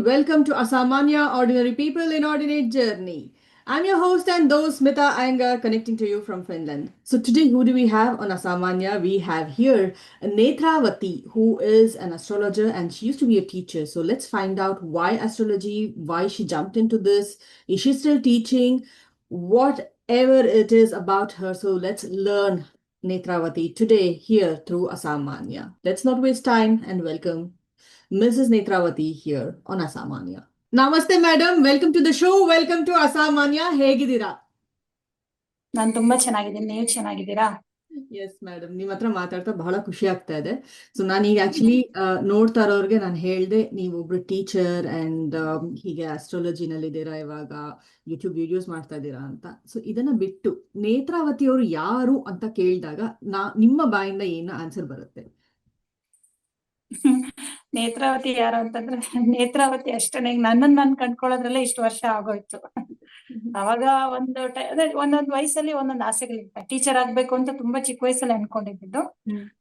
Welcome to Asamanya Ordinary People in Ordinate Journey. I'm your host and host Smita Iyengar connecting to you from Finland. So today who do we have on Asamanya? We have here Netravati, who is an astrologer and she used to be a teacher. So let's find out why astrology, why she jumped into this. Is she still teaching? Whatever it is about her. So let's learn Netravati today here through Asamanya. Let's not waste time and welcome Mrs. Netravati here on Asamanya. Namaste, madam. Welcome to the show. Welcome to Asamanya. ಹೇಗಿದ್ದೀರಾ? ನಾನ್ ತುಂಬಾ ಚೆನ್ನಾಗಿದ್ದೀನಿ. ನೀವು ಚೆನ್ನಾಗಿದ್ದೀರಾ? Yes madam, ನಿಮ್ಮ ಹತ್ರ ಮಾತಾಡ್ತಾ ಬಹಳ ಖುಷಿ ಆಗ್ತಾ ಇದೆ. ಸೊ ನಾನೀಗ ಆಕ್ಚುಲಿ ನೋಡ್ತಾ ಇರೋರಿಗೆ ನಾನು ಹೇಳ್ದೆ ನೀವು ಒಬ್ರು ಟೀಚರ್ ಅಂಡ್ ಹೀಗೆ ಆಸ್ಟ್ರಾಲಜಿನಲ್ಲಿದ್ದೀರಾ, ಇವಾಗ ಯೂಟ್ಯೂಬ್ ವಿಡಿಯೋಸ್ ಮಾಡ್ತಾ ಇದ್ದೀರಾ ಅಂತ. ಸೊ ಇದನ್ನ ಬಿಟ್ಟು ನೇತ್ರಾವತಿ ಅವರು ಯಾರು ಅಂತ ಕೇಳಿದಾಗ ನಿಮ್ಮ ಬಾಯಿಂದ ಏನು ಆನ್ಸರ್ ಬರುತ್ತೆ? ನೇತ್ರಾವತಿ ಯಾರು ಅಂತಂದ್ರೆ ನೇತ್ರಾವತಿ ಅಷ್ಟೇ. ನನ್ನನ್ನು ನಾನು ಕಂಡ್ಕೊಳ್ಳೋದ್ರಲ್ಲೇ ಇಷ್ಟು ವರ್ಷ ಆಗೋಯ್ತು. ಅವಾಗ ಅದೇ ಒಂದೊಂದು ವಯಸ್ಸಲ್ಲಿ ಒಂದೊಂದು ಆಸೆಗಳಿರುತ್ತೆ. ಟೀಚರ್ ಆಗ್ಬೇಕು ಅಂತ ತುಂಬಾ ಚಿಕ್ಕ ವಯಸ್ಸಲ್ಲಿ ಅನ್ಕೊಂಡಿದ್ದು.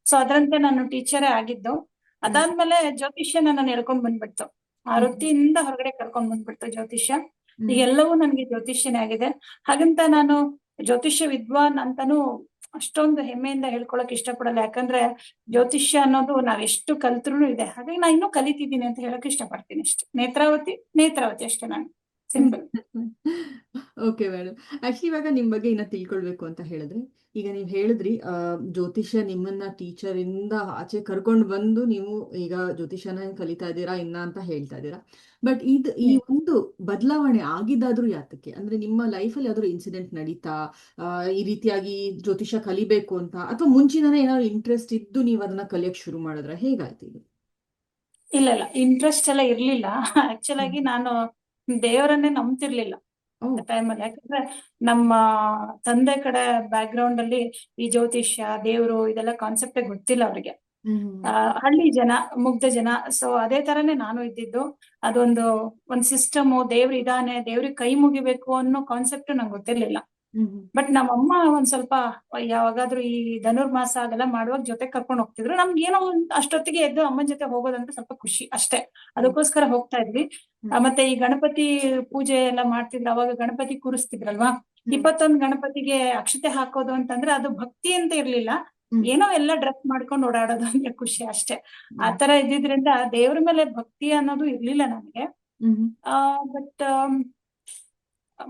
ಸೊ ಅದರಂತೆ ನಾನು ಟೀಚರೇ ಆಗಿದ್ದು. ಅದಾದ್ಮೇಲೆ ಜ್ಯೋತಿಷ್ಯ ನನ್ನ ಎಳ್ಕೊಂಡ್ ಬಂದ್ಬಿಡ್ತು. ಆ ವೃತ್ತಿಯಿಂದ ಹೊರಗಡೆ ಕರ್ಕೊಂಡ್ ಬಂದ್ಬಿಡ್ತು ಜ್ಯೋತಿಷ್ಯ. ಈಗ ಎಲ್ಲವೂ ನನ್ಗೆ ಜ್ಯೋತಿಷ್ಯನೇ ಆಗಿದೆ. ಹಾಗಂತ ನಾನು ಜ್ಯೋತಿಷ್ಯ ವಿದ್ವಾನ್ ಅಂತಾನು ಅಷ್ಟೊಂದು ಹೆಮ್ಮೆಯಿಂದ ಹೇಳ್ಕೊಳಕ್ ಇಷ್ಟಪಡಲ್ಲ. ಯಾಕಂದ್ರೆ ಜ್ಯೋತಿಷ್ಯ ಅನ್ನೋದು ನಾವ್ ಎಷ್ಟು ಕಲ್ತ್ರು ಇದೆ. ಹಾಗಾಗಿ ನಾ ಇನ್ನೂ ಕಲಿತಿದ್ದೀನಿ ಅಂತ ಹೇಳಕ್ ಇಷ್ಟಪಡ್ತೀನಿ ಅಷ್ಟೇ. ನೇತ್ರಾವತಿ ಅಷ್ಟೇ, ನಾನು ಸಿಂಪಲ್. ಓಕೆ ಮೇಡಮ್, ಆಕ್ಚುಲಿ ಇವಾಗ ನಿಮ್ ಬಗ್ಗೆ ಇನ್ನ ತಿಳ್ಕೊಳ್ಬೇಕು ಅಂತ ಹೇಳಿದ್ರೆ, ಈಗ ನೀವು ಹೇಳಿದ್ರಿ ಜ್ಯೋತಿಷ್ಯ ನಿಮ್ಮನ್ನ ಟೀಚರ್ ಇಂದ ಆಚೆ ಕರ್ಕೊಂಡು ಬಂದು ನೀವು ಈಗ ಜ್ಯೋತಿಷ್ಯನ ಕಲಿತಾ ಇದ್ದೀರಾ ಇನ್ನ ಅಂತ ಹೇಳ್ತಾ ಇದ್ದೀರಾ. ಬಟ್ ಈ ಒಂದು ಬದಲಾವಣೆ ಆಗಿದ್ದಾದ್ರೂ ಯಾತಕ್ಕೆ? ಅಂದ್ರೆ ನಿಮ್ಮ ಲೈಫಲ್ಲಿ ಯಾವ್ದಾದ್ರು ಇನ್ಸಿಡೆಂಟ್ ನಡೀತಾ ಈ ರೀತಿಯಾಗಿ ಜ್ಯೋತಿಷ್ಯ ಕಲಿಬೇಕು ಅಂತ, ಅಥವಾ ಮುಂಚಿನನೇ ಏನಾದ್ರು ಇಂಟ್ರೆಸ್ಟ್ ಇದ್ದು ನೀವು ಅದನ್ನ ಕಲಿಯಕ್ ಶುರು ಮಾಡಿದ್ರೆ ಹೇಗಾಯ್ತು ಇದು? ಇಲ್ಲ, ಇಂಟ್ರೆಸ್ಟ್ ಎಲ್ಲ ಇರ್ಲಿಲ್ಲ. ಆಕ್ಚುಲ್ ಆಗಿ ನಾನು ದೇವರನ್ನೇ ನಂಬ್ತಿರ್ಲಿಲ್ಲ ಟೈಮಲ್ಲಿ. ಯಾಕಂದ್ರೆ ನಮ್ಮ ತಂದೆ ಕಡೆ ಬ್ಯಾಕ್ ಗ್ರೌಂಡ್ ಅಲ್ಲಿ ಈ ಜ್ಯೋತಿಷ್ಯ, ದೇವ್ರು ಇದೆಲ್ಲ ಕಾನ್ಸೆಪ್ಟೇ ಗೊತ್ತಿಲ್ಲ ಅವ್ರಿಗೆ. ಹಳ್ಳಿ ಜನ, ಮುಗ್ಧ ಜನ. ಸೊ ಅದೇ ತರನೇ ನಾನು ಇದ್ದಿದ್ದು. ಒಂದ್ ಸಿಸ್ಟಮ್, ದೇವ್ರು ಇದಾನೆ, ದೇವ್ರಿಗೆ ಕೈ ಮುಗಿಬೇಕು ಅನ್ನೋ ಕಾನ್ಸೆಪ್ಟ್ ನಂಗೆ ಗೊತ್ತಿರ್ಲಿಲ್ಲ. ಬಟ್ ನಮ್ಮಮ್ಮ ಒಂದ್ ಸ್ವಲ್ಪ ಯಾವಾಗಾದ್ರೂ ಈ ಧನುರ್ಮಾಸ ಅದೆಲ್ಲ ಮಾಡುವಾಗ ಜೊತೆ ಕರ್ಕೊಂಡು ಹೋಗ್ತಿದ್ರು. ನಮ್ಗೆ ಏನೋ ಅಷ್ಟೊತ್ತಿಗೆ ಎದ್ದು ಅಮ್ಮನ ಜೊತೆ ಹೋಗೋದಂತ ಸ್ವಲ್ಪ ಖುಷಿ ಅಷ್ಟೇ. ಅದಕ್ಕೋಸ್ಕರ ಹೋಗ್ತಾ ಇದ್ವಿ. ಮತ್ತೆ ಈ ಗಣಪತಿ ಪೂಜೆ ಎಲ್ಲ ಮಾಡ್ತಿದ್ರು. ಅವಾಗ ಗಣಪತಿ ಕೂರಿಸ್ತಿದ್ರಲ್ವಾ, 21 ಗಣಪತಿಗೆ ಅಕ್ಷತೆ ಹಾಕೋದು ಅಂತಂದ್ರೆ ಅದು ಭಕ್ತಿ ಅಂತ ಇರ್ಲಿಲ್ಲ. ಏನೋ ಎಲ್ಲ ಡ್ರೆಸ್ ಮಾಡ್ಕೊಂಡು ಓಡಾಡೋದು ಅಂದ್ರೆ ಖುಷಿ ಅಷ್ಟೇ. ಆತರ ಇದ್ದಿದ್ರಿಂದ ದೇವ್ರ ಮೇಲೆ ಭಕ್ತಿ ಅನ್ನೋದು ಇರ್ಲಿಲ್ಲ ನನಗೆ. ಬಟ್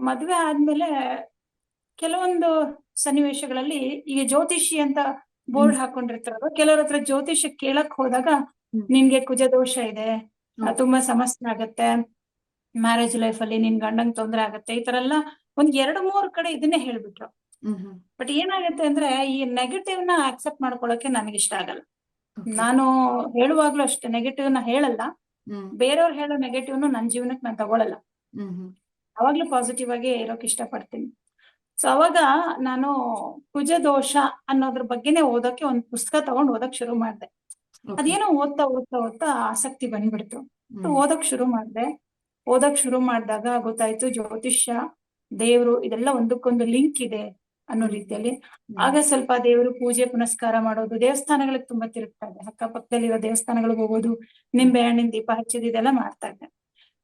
ಮದ್ವೆ ಆದ್ಮೇಲೆ ಕೆಲವೊಂದು ಸನ್ನಿವೇಶಗಳಲ್ಲಿ ಈಗ ಜ್ಯೋತಿಷಿ ಅಂತ ಬೋರ್ಡ್ ಹಾಕೊಂಡಿರ್ತಾರಲ್ಲ, ಕೆಲವ್ರ ಹತ್ರ ಜ್ಯೋತಿಷ್ಯ ಕೇಳಕ್ ಹೋದಾಗ ನಿನ್ಗೆ ಕುಜದೋಷ ಇದೆ, ತುಂಬಾ ಸಮಸ್ಯೆ ಆಗತ್ತೆ, ಮ್ಯಾರೇಜ್ ಲೈಫ್ ಅಲ್ಲಿ ನಿನ್ ಗಂಡಂಗ್ ತೊಂದ್ರೆ ಆಗತ್ತೆ, ಈ ತರ ಎಲ್ಲ 2-3 ಕಡೆ ಇದನ್ನೇ ಹೇಳ್ಬಿಟ್ರು. ಬಟ್ ಏನಾಗತ್ತೆ ಅಂದ್ರೆ ಈ ನೆಗೆಟಿವ್ ನ ಆಕ್ಸೆಪ್ಟ್ ಮಾಡ್ಕೊಳಕ್ಕೆ ನನಗೆ ಇಷ್ಟ ಆಗಲ್ಲ. ನಾನು ಹೇಳುವಾಗ್ಲೂ ಅಷ್ಟೇ ನೆಗೆಟಿವ್ ನ ಹೇಳಲ್ಲ. ಬೇರೆಯವ್ರು ಹೇಳೋ ನೆಗೆಟಿವ್ ನನ್ ಜೀವನಕ್ಕೆ ನಾನು ತಗೊಳಲ್ಲ. ಅವಾಗ್ಲೂ ಪಾಸಿಟಿವ್ ಆಗಿ ಇರೋಕ್ ಇಷ್ಟಪಡ್ತೀನಿ. ಸೊ ಅವಾಗ ನಾನು ಕುಜದೋಷ ಅನ್ನೋದ್ರ ಬಗ್ಗೆನೆ ಓದಕ್ಕೆ ಒಂದ್ ಪುಸ್ತಕ ತಗೊಂಡ್ ಓದಕ್ ಶುರು ಮಾಡ್ದೆ. ಅದೇನೋ ಓದ್ತಾ ಆಸಕ್ತಿ ಬಂದ್ಬಿಡ್ತು. ಓದಕ್ ಶುರು ಮಾಡ್ದಾಗ ಗೊತ್ತಾಯ್ತು ಜ್ಯೋತಿಷ್ಯ, ದೇವ್ರು ಇದೆಲ್ಲ ಒಂದಕ್ಕೊಂದು ಲಿಂಕ್ ಇದೆ ಅನ್ನೋ ರೀತಿಯಲ್ಲಿ. ಆಗ ಸ್ವಲ್ಪ ದೇವ್ರು ಪೂಜೆ ಪುನಸ್ಕಾರ ಮಾಡೋದು, ದೇವಸ್ಥಾನಗಳಿಗೆ ತುಂಬಾ ತಿರುಗ್ತಾ ಇದೆ, ಅಕ್ಕಪಕ್ಕದಲ್ಲಿರೋ ದೇವಸ್ಥಾನಗಳಿಗೆ ಹೋಗೋದು, ನಿಂಬೆ ಹಣ್ಣಿನ ದೀಪ ಹಚ್ಚೋದು, ಇದೆಲ್ಲ ಮಾಡ್ತಾ ಇದ್ದೆ.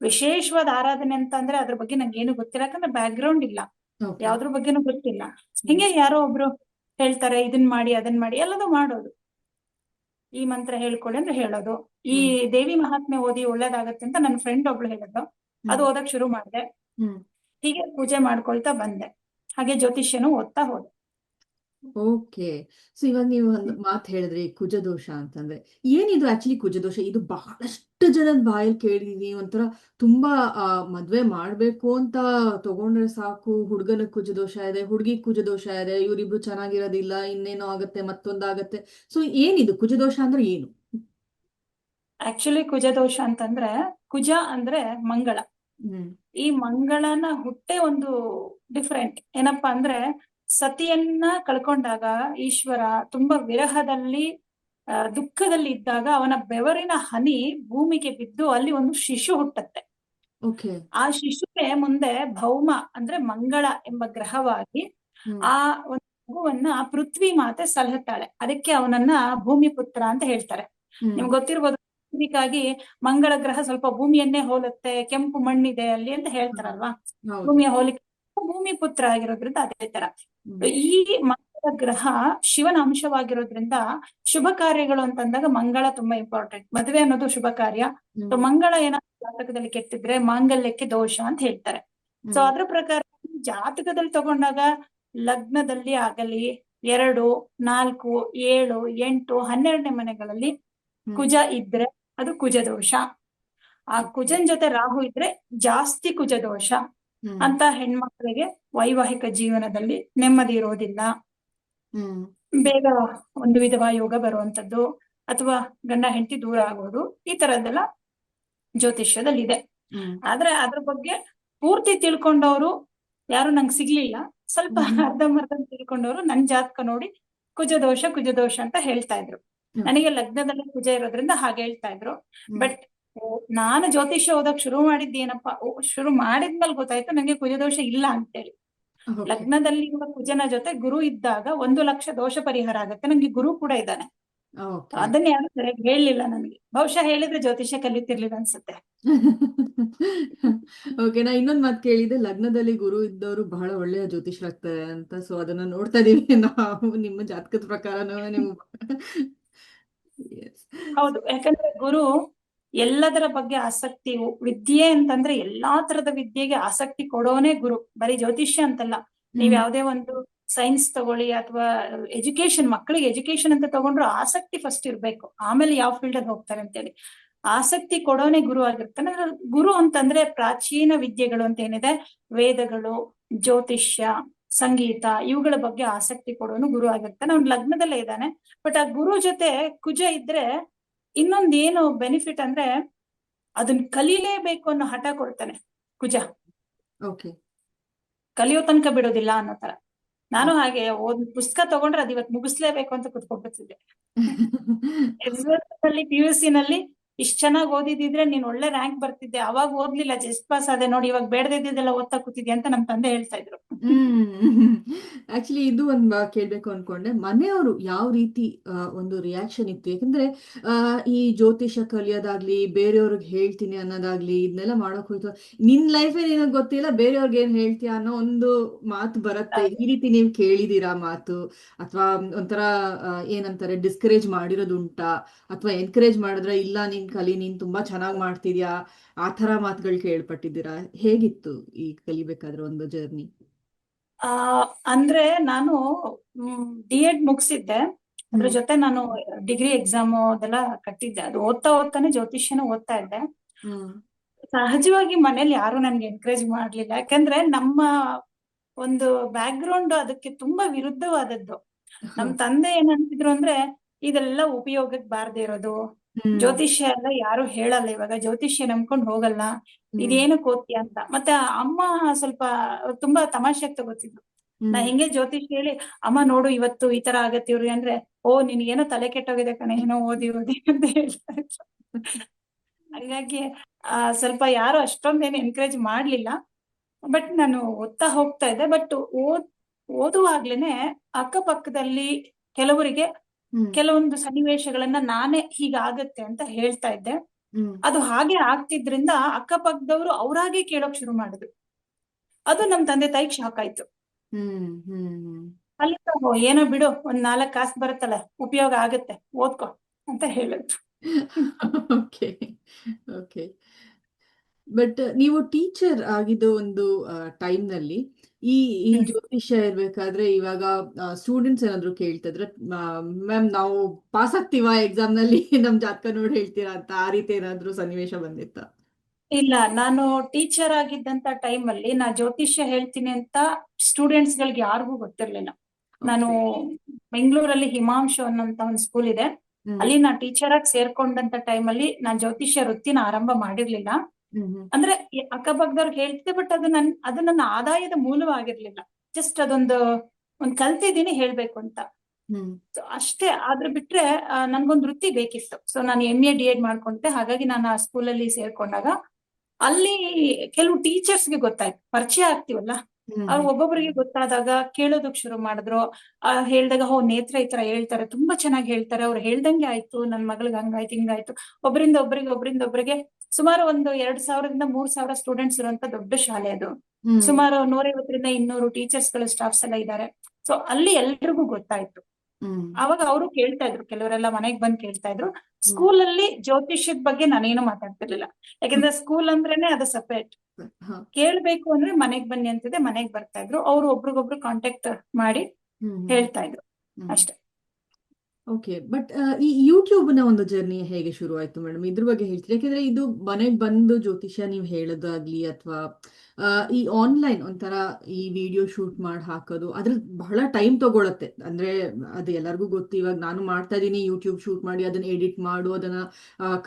ವಿಶೇಷವಾದ ಆರಾಧನೆ ಅಂತ ಅಂದ್ರೆ ಅದ್ರ ಬಗ್ಗೆ ನಂಗೆ ಏನು ಗೊತ್ತಿಲ್ಲ. ಯಾಕಂದ್ರೆ ಬ್ಯಾಕ್ ಗ್ರೌಂಡ್ ಇಲ್ಲ, ಯಾವ್ದ್ರ ಬಗ್ಗೆನೂ ಗೊತ್ತಿಲ್ಲ. ಹಿಂಗೆ ಯಾರೋ ಒಬ್ರು ಹೇಳ್ತಾರೆ ಇದನ್ ಮಾಡಿ ಅದನ್ ಮಾಡಿ, ಎಲ್ಲದೂ ಮಾಡೋದು. ಈ ಮಂತ್ರ ಹೇಳ್ಕೊಳ್ಳಿ ಅಂದ್ರೆ ಹೇಳೋದು, ಈ ದೇವಿ ಮಹಾತ್ಮೆ ಓದಿ ಒಳ್ಳೇದಾಗತ್ತೆ ಅಂತ ನನ್ನ ಫ್ರೆಂಡ್ ಒಬ್ಳು ಹೇಳಿದ್ರು. ಅದು ಓದಕ್ ಶುರು ಮಾಡ್ದೆ. ಹೀಗೆ ಪೂಜೆ ಮಾಡ್ಕೊಳ್ತಾ ಬಂದೆ. ಹಾಗೆ ಜ್ಯೋತಿಷ್ಯನು ಓದ್ತಾ ಹೋದೆ. ಓಕೆ. ಸೊ ಇವಾಗ ನೀವು ಒಂದು ಮಾತು ಹೇಳಿದ್ರಿ ಕುಜದೋಷ ಅಂತಂದ್ರೆ ಏನಿದು ಆಕ್ಚುಲಿ ಕುಜದೋಷ? ಇದು ಬಹಳಷ್ಟು ಜನದ ಬಾಯಲ್ಲಿ ಕೇಳಿದೀನಿ. ಒಂಥರ ತುಂಬಾ ಮದ್ವೆ ಮಾಡ್ಬೇಕು ಅಂತ ತಗೊಂಡ್ರೆ ಸಾಕು, ಹುಡುಗನ ಕುಜದೋಷ ಇದೆ, ಹುಡುಗಿ ಕುಜದೋಷ ಇದೆ, ಇವರಿಬ್ರು ಚೆನ್ನಾಗಿರೋದಿಲ್ಲ, ಇನ್ನೇನೋ ಆಗತ್ತೆ, ಮತ್ತೊಂದಾಗತ್ತೆ. ಸೊ ಏನಿದು ಕುಜದೋಷ ಅಂದ್ರೆ ಏನು? ಆಕ್ಚುಲಿ ಕುಜದೋಷ ಅಂತಂದ್ರೆ, ಕುಜ ಅಂದ್ರೆ ಮಂಗಳ. ಈ ಮಂಗಳನ ಹುಟ್ಟೆ ಒಂದು ಡಿಫ್ರೆಂಟ್. ಏನಪ್ಪಾ ಅಂದ್ರೆ ಸತಿಯನ್ನ ಕಳ್ಕೊಂಡಾಗ ಈಶ್ವರ ತುಂಬಾ ವಿರಹದಲ್ಲಿ ದುಃಖದಲ್ಲಿ ಇದ್ದಾಗ ಅವನ ಬೆವರಿನ ಹನಿ ಭೂಮಿಗೆ ಬಿದ್ದು ಅಲ್ಲಿ ಒಂದು ಶಿಶು ಹುಟ್ಟತ್ತೆ. ಆ ಶಿಶುವೆ ಮುಂದೆ ಭೌಮ ಅಂದ್ರೆ ಮಂಗಳ ಎಂಬ ಗ್ರಹವಾಗಿ ಆ ಒಂದು ಮಗುವನ್ನ ಪೃಥ್ವಿ ಮಾತೆ ಸಲಹುತ್ತಾಳೆ. ಅದಕ್ಕೆ ಅವನನ್ನ ಭೂಮಿ ಪುತ್ರ ಅಂತ ಹೇಳ್ತಾರೆ. ನಿಮ್ಗೆ ಗೊತ್ತಿರ್ಬೋದು, ಇದಕ್ಕಾಗಿ ಮಂಗಳ ಗ್ರಹ ಸ್ವಲ್ಪ ಭೂಮಿಯನ್ನೇ ಹೋಲುತ್ತೆ, ಕೆಂಪು ಮಣ್ಣಿದೆ ಅಲ್ಲಿ ಅಂತ ಹೇಳ್ತಾರಲ್ವಾ, ಹೌದು. ಭೂಮಿಯ ಹೋಲಿಕೆ, ಭೂಮಿ ಪುತ್ರ ಆಗಿರೋದ್ರಿಂದ ಅದೇ ತರ. ಈ ಮಂಗಳ ಗ್ರಹ ಶಿವನ ಅಂಶವಾಗಿರೋದ್ರಿಂದ ಶುಭ ಕಾರ್ಯಗಳು ಅಂತಂದಾಗ ಮಂಗಳ ತುಂಬಾ ಇಂಪಾರ್ಟೆಂಟ್. ಮದುವೆ ಅನ್ನೋದು ಶುಭ ಕಾರ್ಯ. ಸೊ ಮಂಗಳ ಏನಾದ್ರು ಜಾತಕದಲ್ಲಿ ಕೆಟ್ಟಿದ್ರೆ ಮಾಂಗಲ್ಯಕ್ಕೆ ದೋಷ ಅಂತ ಹೇಳ್ತಾರೆ. ಸೊ ಅದ್ರ ಪ್ರಕಾರ ಜಾತಕದಲ್ಲಿ ತಗೊಂಡಾಗ ಲಗ್ನದಲ್ಲಿ ಆಗಲಿ 2, 4, 7, 8, 12ನೇ ಮನೆಗಳಲ್ಲಿ ಕುಜ ಇದ್ರೆ ಅದು ಕುಜ ದೋಷ. ಆ ಕುಜನ್ ಜೊತೆ ರಾಹು ಇದ್ರೆ ಜಾಸ್ತಿ ಕುಜ ದೋಷ ಅಂತ ಹೆಣ್ಮಕ್ಳಿಗೆ ವೈವಾಹಿಕ ಜೀವನದಲ್ಲಿ ನೆಮ್ಮದಿ ಇರೋದಿಲ್ಲ, ಬೇಗ ಒಂದು ವಿಧವಾ ಯೋಗ ಬರುವಂತದ್ದು, ಅಥವಾ ಗಂಡ ಹೆಂಡತಿ ದೂರ ಆಗೋದು, ಈ ತರದ್ದೆಲ್ಲ ಜ್ಯೋತಿಷ್ಯದಲ್ಲಿ ಇದೆ. ಆದ್ರೆ ಅದ್ರ ಬಗ್ಗೆ ಪೂರ್ತಿ ತಿಳ್ಕೊಂಡವರು ಯಾರು ನಂಗೆ ಸಿಗ್ಲಿಲ್ಲ. ಸ್ವಲ್ಪ ಅರ್ಧಂಬರ್ಧ ತಿಳ್ಕೊಂಡವರು ನನ್ ಜಾತಕ ನೋಡಿ ಕುಜ ದೋಷ ಅಂತ ಹೇಳ್ತಾ ಇದ್ರು. ನನಗೆ ಲಗ್ನದಲ್ಲಿ ಕುಜ ಇರೋದ್ರಿಂದ ಹಾಗೆ ಹೇಳ್ತಾ ಇದ್ರು. ಬಟ್ ನಾನು ಜ್ಯೋತಿಷ್ಯ ಓದಕ್ ಶುರು ಮಾಡಿದ್ದೇನಪ್ಪಾ, ಶುರು ಮಾಡಿದ್ಮೇಲೆ ಗೊತ್ತಾಯ್ತು ನಂಗೆ ಕುಜದೋಷ ಇಲ್ಲ ಅಂತೇಳಿ. ಲಗ್ನದಲ್ಲಿ ಕುಜನ ಜೊತೆ ಗುರು ಇದ್ದಾಗ 1,00,000 ದೋಷ ಪರಿಹಾರ ಆಗುತ್ತೆ. ನಂಗೆ ಗುರು ಕೂಡ ಇದ್ದಾನೆ. ಅದನ್ನ ಯಾರು ಸರಿಯಾಗಿ ಹೇಳಲಿಲ್ಲ ನನಗೆ. ಬಹುಶಃ ಹೇಳಿದ್ರೆ ಜ್ಯೋತಿಷ್ಯ ಕಲಿತಿರ್ಲಿಲ್ಲ ಅನ್ಸುತ್ತೆ. ಓಕೆ, ನಾ ಇನ್ನೊಂದ್ ಮಾತು ಕೇಳಿದೆ, ಲಗ್ನದಲ್ಲಿ ಗುರು ಇದ್ದವರು ಬಹಳ ಒಳ್ಳೆಯ ಜ್ಯೋತಿಷ್ಯರಾಗ್ತಾರೆ ಅಂತ. ಸೊ ಅದನ್ನ ನೋಡ್ತಾ ಇದೀವಿ ನಾವು ನಿಮ್ಮ ಜಾತಕದ ಪ್ರಕಾರನೂ ನೀವು. ಹೌದು, ಯಾಕಂದ್ರೆ ಗುರು ಎಲ್ಲದರ ಬಗ್ಗೆ ಆಸಕ್ತಿ, ವಿದ್ಯೆ ಅಂತಂದ್ರೆ ಎಲ್ಲಾ ತರದ ವಿದ್ಯೆಗೆ ಆಸಕ್ತಿ ಕೊಡೋನೆ ಗುರು. ಬರೀ ಜ್ಯೋತಿಷ್ಯ ಅಂತಲ್ಲ, ನೀವ್ ಯಾವ್ದೇ ಒಂದು ಸೈನ್ಸ್ ತಗೊಳ್ಳಿ ಅಥವಾ ಎಜುಕೇಶನ್, ಮಕ್ಕಳಿಗೆ ಎಜುಕೇಶನ್ ಅಂತ ತಗೊಂಡ್ರು ಆಸಕ್ತಿ ಫಸ್ಟ್ ಇರ್ಬೇಕು, ಆಮೇಲೆ ಯಾವ ಫೀಲ್ಡ್ ಅಲ್ಲಿ ಹೋಗ್ತಾರೆ ಅಂತೇಳಿ ಆಸಕ್ತಿ ಕೊಡೋನೆ ಗುರು ಆಗಿರ್ತಾನೆ. ಗುರು ಅಂತಂದ್ರೆ ಪ್ರಾಚೀನ ವಿದ್ಯೆಗಳು ಅಂತ ಏನಿದೆ, ವೇದಗಳು, ಜ್ಯೋತಿಷ್ಯ, ಸಂಗೀತ, ಇವುಗಳ ಬಗ್ಗೆ ಆಸಕ್ತಿ ಕೊಡೋನು ಗುರು ಆಗಿರ್ತಾನೆ. ಅವ್ನು ಲಗ್ನದಲ್ಲೇ ಇದ್ದಾನೆ. ಬಟ್ ಆ ಗುರು ಜೊತೆ ಕುಜ ಇದ್ರೆ ಇನ್ನೊಂದ್ ಏನು ಬೆನಿಫಿಟ್ ಅಂದ್ರೆ ಅದನ್ನ ಕಲೀಲೇಬೇಕು ಅನ್ನೋ ಹಠ ಕೊಡ್ತಾನೆ ಕುಜ. ಕಲಿಯೋ ತನಕ ಬಿಡೋದಿಲ್ಲ ಅನ್ನೋ ತರ. ನಾನು ಹಾಗೆ ಒಂದ್ ಪುಸ್ತಕ ತಗೊಂಡ್ರೆ ಅದ್ ಇವತ್ ಮುಗಿಸ್ಲೇಬೇಕು ಅಂತ ಕುತ್ಕೊಂಡ್ಬಿಡ್ತಿದ್ದೆ. PUC ನಲ್ಲಿ ಇಷ್ಟ್ ಚೆನ್ನಾಗಿ ಓದಿದಿದ್ರೆ ನೀನ್ ಒಳ್ಳೆ ರ್ಯಾಂಕ್ ಬರ್ತಿದ್ದೆ, ಅವಾಗ ಓದ್ಲಿಲ್ಲ, ಜಸ್ಟ್ ಪಾಸ್ ಆದೆ ನೋಡಿ, ಇವಾಗ ಬೇಡದಿದ್ದೆಲ್ಲ ಓದ್ತಾ ಕೂತಿದ್ಯಾ ಅಂತ ನಮ್ ತಂದೆ ಹೇಳ್ತಾ ಇದ್ರು. ಆಕ್ಚುಲಿ ಇದು ಒಂದ್ ಕೇಳ್ಬೇಕು ಅನ್ಕೊಂಡೆ, ಮನೆಯವರು ಯಾವ ರೀತಿ ಒಂದು ರಿಯಾಕ್ಷನ್ ಇತ್ತು? ಯಾಕಂದ್ರೆ ಈ ಜ್ಯೋತಿಷ ಕಲಿಯೋದಾಗ್ಲಿ, ಬೇರೆಯವ್ರಿಗೆ ಹೇಳ್ತೀನಿ ಅನ್ನೋದಾಗ್ಲಿ, ಇದನ್ನೆಲ್ಲ ಮಾಡಕ್ ಹೋಯ್ತು, ನಿನ್ ಲೈಫೇ ನಿನಗ್ ಗೊತ್ತಿಲ್ಲ, ಬೇರೆಯವ್ರಿಗೆ ಏನ್ ಹೇಳ್ತೀಯ ಅನ್ನೋ ಒಂದು ಮಾತು ಬರುತ್ತೆ. ಈ ರೀತಿ ನೀವ್ ಕೇಳಿದೀರಾ ಮಾತು? ಅಥವಾ ಒಂಥರ ಏನಂತಾರೆ, ಡಿಸ್ಕರೇಜ್ ಮಾಡಿರೋದುಂಟಾ? ಅಥವಾ ಎನ್ಕರೇಜ್ ಮಾಡಿದ್ರೆ ಇಲ್ಲ ನೀನ್ ಕಲಿ, ನೀನ್ ತುಂಬಾ ಚೆನ್ನಾಗ್ ಮಾಡ್ತಿದ್ಯಾ, ಆ ತರ ಮಾತುಗಳು ಕೇಳ್ಪಟ್ಟಿದ್ದೀರಾ? ಹೇಗಿತ್ತು ಈ ಕಲಿಬೇಕಾದ್ರೆ ಒಂದು ಜರ್ನಿ? ಅಂದ್ರೆ ನಾನು D.Ed ಮುಗಿಸಿದ್ದೆ, ಅದ್ರ ಜೊತೆ ನಾನು ಡಿಗ್ರಿ ಎಕ್ಸಾಮ್ ಅದೆಲ್ಲ ಕಟ್ಟಿದ್ದೆ. ಅದು ಓದ್ತಾನೆ ಜ್ಯೋತಿಷ್ಯನ ಓದ್ತಾ ಇದ್ದೆ. ಸಹಜವಾಗಿ ಮನೇಲಿ ಯಾರು ನನ್ಗೆ ಎನ್ಕರೇಜ್ ಮಾಡ್ಲಿಲ್ಲ, ಯಾಕಂದ್ರೆ ನಮ್ಮ ಒಂದು ಬ್ಯಾಕ್ ಗ್ರೌಂಡ್ ಅದಕ್ಕೆ ತುಂಬಾ ವಿರುದ್ಧವಾದದ್ದು. ನಮ್ ತಂದೆ ಏನಂತಿದ್ರು ಅಂದ್ರೆ, ಇದೆಲ್ಲ ಉಪಯೋಗಕ್ಕೆ ಬಾರದೇ ಇರೋದು, ಜ್ಯೋತಿಷ್ಯ ಎಲ್ಲ ಯಾರು ಹೇಳಲ್ಲ, ಇವಾಗ ಜ್ಯೋತಿಷ್ಯ ನಂಬ್ಕೊಂಡ್ ಹೋಗಲ್ಲ, ಇದೇನಕ್ಕೆ ಓದ್ತೀಯ ಅಂತ. ಮತ್ತೆ ಅಮ್ಮ ಸ್ವಲ್ಪ ತುಂಬಾ ತಮಾಷೆಗೆ ತಗೋತಿದ್ರು. ನಾ ಹೆಂಗೆ ಜ್ಯೋತಿಷ್ಯ ಹೇಳಿ, ಅಮ್ಮ ನೋಡು ಇವತ್ತು ಈ ತರ ಆಗತ್ತೆ ಇವ್ರಿಗೆ ಅಂದ್ರೆ, ಓ ನಿನ್ಗೇನೋ ತಲೆ ಕೆಟ್ಟೋಗಿದೆ ಕಣೆ, ಏನೋ ಓದಿ ಅಂತ ಹೇಳ್ತಾ ಇದ್ರು. ಹಾಗಾಗಿ ಸ್ವಲ್ಪ ಯಾರು ಅಷ್ಟೊಂದೇನು ಎನ್ಕರೇಜ್ ಮಾಡ್ಲಿಲ್ಲ. ಬಟ್ ನಾನು ಓದ್ತಾ ಹೋಗ್ತಾ ಇದ್ದೆ. ಬಟ್ ಓದುವಾಗ್ಲೇನೆ ಅಕ್ಕಪಕ್ಕದಲ್ಲಿ ಕೆಲವರಿಗೆ ಕೆಲವೊಂದು ಸನ್ನಿವೇಶಗಳನ್ನ ನಾನೇ ಹೀಗಾಗತ್ತೆ ಅಂತ ಹೇಳ್ತಾ ಇದ್ದೆ. ಅದು ಹಾಗೆ ಆಗ್ತಿದ್ರಿಂದ ಅಕ್ಕಪಕ್ಕದವ್ರು ಅವ್ರಾಗೆ ಕೇಳೋಕ್ ಶುರು ಮಾಡಿದ್ರು. ಅದು ನಮ್ ತಂದೆ ತಾಯಿಗೆ ಶಾಕ್ ಆಯ್ತು. ಅಲ್ಲಿ ಏನೋ ಬಿಡು, ಒಂದ್ 4 ಕಾಸು ಬರುತ್ತಲ್ಲ, ಉಪಯೋಗ ಆಗತ್ತೆ, ಓದ್ಕೊ ಅಂತ ಹೇಳಿದ್ರು. ಓಕೆ. ಬಟ್ ನೀವು ಟೀಚರ್ ಆಗಿದ್ದ ಒಂದು ಟೈಮ್ ನಲ್ಲಿ ಈ ಜ್ಯೋತಿಷ್ಯ ಇರ್ಬೇಕಾದ್ರೆ, ಇವಾಗ ಸ್ಟೂಡೆಂಟ್ಸ್ ಏನಾದ್ರು ಕೇಳ್ತಿದ್ರೆ, ಮ್ಯಾಮ್ ನಾವು ಪಾಸ್ ಆಗ್ತೀವಾ ಎಕ್ಸಾಮ್ ನಲ್ಲಿ, ನಮ್ ಜಾತಕ ನೋಡಿ ಹೇಳ್ತೀರಾ ಅಂತ, ಆ ರೀತಿ ಏನಾದ್ರು ಸನ್ನಿವೇಶ ಬಂದಿತ್ತ? ಇಲ್ಲ, ನಾನು ಟೀಚರ್ ಆಗಿದ್ದಂತ ಟೈಮ್ ಅಲ್ಲಿ ನಾ ಜ್ಯೋತಿಷ್ಯ ಹೇಳ್ತೀನಿ ಅಂತ ಸ್ಟೂಡೆಂಟ್ಸ್ ಗಳಿಗೆ ಯಾರಿಗೂ ಗೊತ್ತಿರ್ಲಿಲ್ಲ. ನಾನು ಬೆಂಗಳೂರಲ್ಲಿ ಹಿಮಾಂಶು ಅನ್ನೋಂತ ಒಂದು ಸ್ಕೂಲ್ ಇದೆ, ಅಲ್ಲಿ ನಾ ಟೀಚರ್ ಆಗಿ ಸೇರ್ಕೊಂಡಂತ ಟೈಮ್ ಅಲ್ಲಿ ನಾನ್ ಜ್ಯೋತಿಷ್ಯ ವೃತ್ತಿನ ಆರಂಭ ಮಾಡಿರ್ಲಿಲ್ಲ. ಅಂದ್ರೆ ಅಕ್ಕಪಕ್ಕದವ್ರಿಗೆ ಹೇಳ್ತಿದ್ದೆ, ಬಟ್ ಅದು ನನ್ನ ಆದಾಯದ ಮೂಲವಾಗಿರ್ಲಿಲ್ಲ. ಜಸ್ಟ್ ಒಂದ್ ಕಲ್ತಿದ್ದೀನಿ ಹೇಳ್ಬೇಕು ಅಂತ ಅಷ್ಟೇ. ಆದ್ರೆ ಬಿಟ್ರೆ ನನ್ಗೊಂದು ವೃತ್ತಿ ಬೇಕಿತ್ತು. ಸೊ ನಾನು MA D.Ed ಮಾಡ್ಕೊಂಡೆ. ಹಾಗಾಗಿ ನಾನು ಆ ಸ್ಕೂಲಲ್ಲಿ ಸೇರ್ಕೊಂಡಾಗ ಅಲ್ಲಿ ಕೆಲವು ಟೀಚರ್ಸ್ಗೆ ಗೊತ್ತಾಯ್ತು, ಪರಿಚಯ ಆಗ್ತೀವಲ್ಲ, ಅವ್ರು ಒಬ್ಬೊಬ್ಬರಿಗೆ ಗೊತ್ತಾದಾಗ ಕೇಳೋದಕ್ ಶುರು ಮಾಡಿದ್ರು. ಹೇಳ್ದಾಗ ನೇತ್ರ ಈ ತರ ಹೇಳ್ತಾರೆ, ತುಂಬಾ ಚೆನ್ನಾಗಿ ಹೇಳ್ತಾರೆ, ಅವ್ರು ಹೇಳ್ದಂಗೆ ಆಯ್ತು, ನನ್ ಮಗಳಿಗೆ ಹಂಗಾಯ್ತು ಹಿಂಗಾಯ್ತು. ಒಬ್ಬರಿಂದ ಒಬ್ಬರಿಗೆ ಸುಮಾರು ಒಂದು 2,000ದಿಂದ 3,000 ಸ್ಟೂಡೆಂಟ್ಸ್ ಇರುವಂತ ದೊಡ್ಡ ಶಾಲೆ ಅದು. ಸುಮಾರು 150ರಿಂದ 200 ಟೀಚರ್ಸ್ ಗಳು, ಸ್ಟಾಫ್ಸ್ ಎಲ್ಲ ಇದ್ದಾರೆ. ಸೊ ಅಲ್ಲಿ ಎಲ್ರಿಗೂ ಗೊತ್ತಾಯ್ತು. ಅವಾಗ ಅವರು ಕೇಳ್ತಾ ಇದ್ರು, ಕೆಲವರೆಲ್ಲ ಮನೆಗ್ ಬಂದ್ ಕೇಳ್ತಾ ಇದ್ರು. ಸ್ಕೂಲ್ ಅಲ್ಲಿ ಜ್ಯೋತಿಷ್ಯದ ಬಗ್ಗೆ ನಾನೇನು ಮಾತಾಡ್ತಿರ್ಲಿಲ್ಲ, ಯಾಕಂದ್ರೆ ಸ್ಕೂಲ್ ಅಂದ್ರೇನೆ ಅದು ಸಪರೇಟ್. ಕೇಳ್ಬೇಕು ಅಂದ್ರೆ ಮನೆಗ್ ಬನ್ನಿ ಅಂತಿದೆ, ಮನೆಗ್ ಬರ್ತಾ ಇದ್ರು. ಅವ್ರು ಒಬ್ರಿಗೊಬ್ರು ಕಾಂಟ್ಯಾಕ್ಟ್ ಮಾಡಿ ಹೇಳ್ತಾ ಇದ್ರು ಅಷ್ಟೇ. ಓಕೆ, ಬಟ್ ಈ ಯೂಟ್ಯೂಬ್ ನ ಒಂದು ಜರ್ನಿ ಹೇಗೆ ಶುರು ಆಯ್ತು ಮೇಡಮ್? ಇದ್ರ ಬಗ್ಗೆ ಹೇಳ್ತೀರಿ? ಯಾಕಂದ್ರೆ ಇದು ಮನೆಗೆ ಬಂದು ಜ್ಯೋತಿಷ್ಯ ನೀವು ಹೇಳೋದಾಗ್ಲಿ ಅಥವಾ ಈ ಆನ್ಲೈನ್ ಒಂಥರ ಈ ವಿಡಿಯೋ ಶೂಟ್ ಮಾಡಿ ಹಾಕೋದು, ಅದ್ರಲ್ಲಿ ಬಹಳ ಟೈಮ್ ತಗೊಳತ್ತೆ. ಅಂದ್ರೆ ಅದು ಎಲ್ಲರಿಗೂ ಗೊತ್ತು. ಇವಾಗ ನಾನು ಮಾಡ್ತಾ ಇದ್ದೀನಿ, ಯೂಟ್ಯೂಬ್ ಶೂಟ್ ಮಾಡಿ ಅದನ್ನ ಎಡಿಟ್ ಮಾಡು, ಅದನ್ನ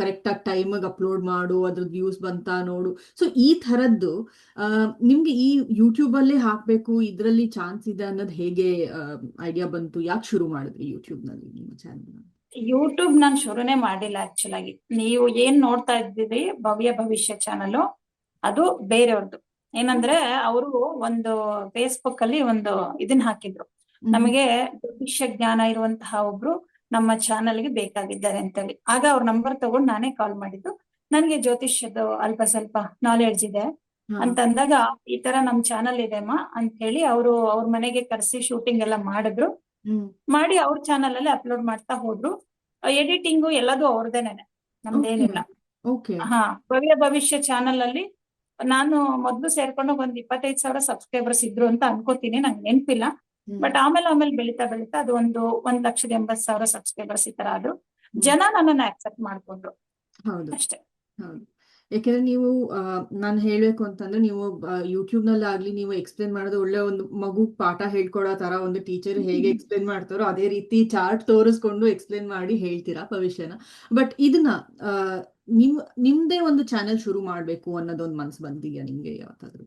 ಕರೆಕ್ಟ್ ಆಗಿ ಟೈಮಿಗೆ ಅಪ್ಲೋಡ್ ಮಾಡು, ಅದ್ರದ್ದು ವ್ಯೂಸ್ ಬಂತಾ ನೋಡು. ಸೊ ಈ ಥರದ್ದು ನಿಮ್ಗೆ ಈ ಯೂಟ್ಯೂಬ್ ಅಲ್ಲೇ ಹಾಕ್ಬೇಕು, ಇದ್ರಲ್ಲಿ ಚಾನ್ಸ್ ಇದೆ ಅನ್ನೋದು ಹೇಗೆ ಐಡಿಯಾ ಬಂತು? ಯಾಕೆ ಶುರು ಮಾಡಿದ್ರಿ ಯೂಟ್ಯೂಬ್ ನಲ್ಲಿ ನಿಮ್ಮ ಚಾನಲ್? ಯೂಟ್ಯೂಬ್ ನಾನ್ ಶುರುನೇ ಮಾಡಿಲ್ಲ ಆಕ್ಚುಲ್ ಆಗಿ. ನೀವು ಏನ್ ನೋಡ್ತಾ ಇದ್ದೀರಿ ಭವ್ಯ ಭವಿಷ್ಯ ಚಾನಲ್, ಅದು ಬೇರೆಯವ್ರದ್ದು. ಏನಂದ್ರೆ ಅವರು ಒಂದು ಫೇಸ್ಬುಕ್ ಅಲ್ಲಿ ಒಂದು ಇದನ್ನ ಹಾಕಿದ್ರು, ನಮಗೆ ಜ್ಯೋತಿಷ್ಯ ಜ್ಞಾನ ಇರುವಂತಹ ಒಬ್ರು ನಮ್ಮ ಚಾನಲ್ಗೆ ಬೇಕಾಗಿದ್ದಾರೆ ಅಂತೇಳಿ. ಆಗ ಅವ್ರ ನಂಬರ್ ತಗೊಂಡು ನಾನೇ ಕಾಲ್ ಮಾಡಿದ್ದು. ನನ್ಗೆ ಜ್ಯೋತಿಷ್ಯದ ಅಲ್ಪ ಸ್ವಲ್ಪ ನಾಲೆಡ್ಜ್ ಇದೆ ಅಂತಂದಾಗ, ಈ ತರ ನಮ್ ಚಾನಲ್ ಇದೆ ಅಮ್ಮ ಅಂತ ಹೇಳಿ ಅವ್ರ ಮನೆಗೆ ಕರೆಸಿ ಶೂಟಿಂಗ್ ಎಲ್ಲ ಮಾಡಿದ್ರು. ಮಾಡಿ ಅವ್ರ ಚಾನಲ್ ಅಲ್ಲಿ ಅಪ್ಲೋಡ್ ಮಾಡ್ತಾ ಹೋದ್ರು. ಎಡಿಟಿಂಗು ಎಲ್ಲದೂ ಅವ್ರದೇನೆ, ನಮ್ದೇನಿಲ್ಲ. ಭವ್ಯ ಭವಿಷ್ಯ ಚಾನಲ್ ಅಲ್ಲಿ ನಾನು ಮೊದ್ಲು ಸೇರ್ಕೊಂಡು ಒಂದ್ 25,000 ಸಬ್ಸ್ಕ್ರೈಬರ್ಸ್ ಇದ್ರು ಅಂತ ಅನ್ಕೋತೀನಿ, ನಂಗೆ ನೆನ್ಪಿಲ್ಲ. ಬಟ್ ಆಮೇಲೆ ಬೆಳೀತಾ ಅದು 1,80,000 ಸಬ್ಸ್ಕ್ರೈಬರ್ಸ್ ಈ ತರ ಆದ್ರು. ಜನ ನನ್ನನ್ನ ಆಕ್ಸೆಪ್ಟ್ ಮಾಡ್ಕೊಂಡ್ರು ಅಷ್ಟೇ. ಯಾಕೆಂದ್ರೆ ನೀವು ನಾನು ಹೇಳ್ಬೇಕು ಅಂತಂದ್ರೆ, ನೀವು ಯೂಟ್ಯೂಬ್ ನಲ್ಲಿ ಆಗ್ಲಿ ನೀವು ಎಕ್ಸ್ಪ್ಲೇನ್ ಮಾಡೋದು ಒಳ್ಳೆ ಒಂದು ಮಗು ಪಾಠ ಹೇಳ್ಕೊಡೋ ತರ, ಒಂದು ಟೀಚರ್ ಹೇಗೆ ಎಕ್ಸ್ಪ್ಲೇನ್ ಮಾಡ್ತಾರೋ ಅದೇ ರೀತಿ ಚಾರ್ಟ್ ತೋರಿಸ್ಕೊಂಡು ಎಕ್ಸ್ಪ್ಲೇನ್ ಮಾಡಿ ಹೇಳ್ತೀರಾ ಭವಿಷ್ಯನ. ಬಟ್ ಇದನ್ನ ನಿಮ್ದೇ ಒಂದು ಚಾನೆಲ್ ಶುರು ಮಾಡ್ಬೇಕು ಅನ್ನೋದೊಂದು ಮನ್ಸು ಬಂದಿದ್ಯಾ ನಿಮ್ಗೆ ಯಾವತ್ತಾದ್ರೂ?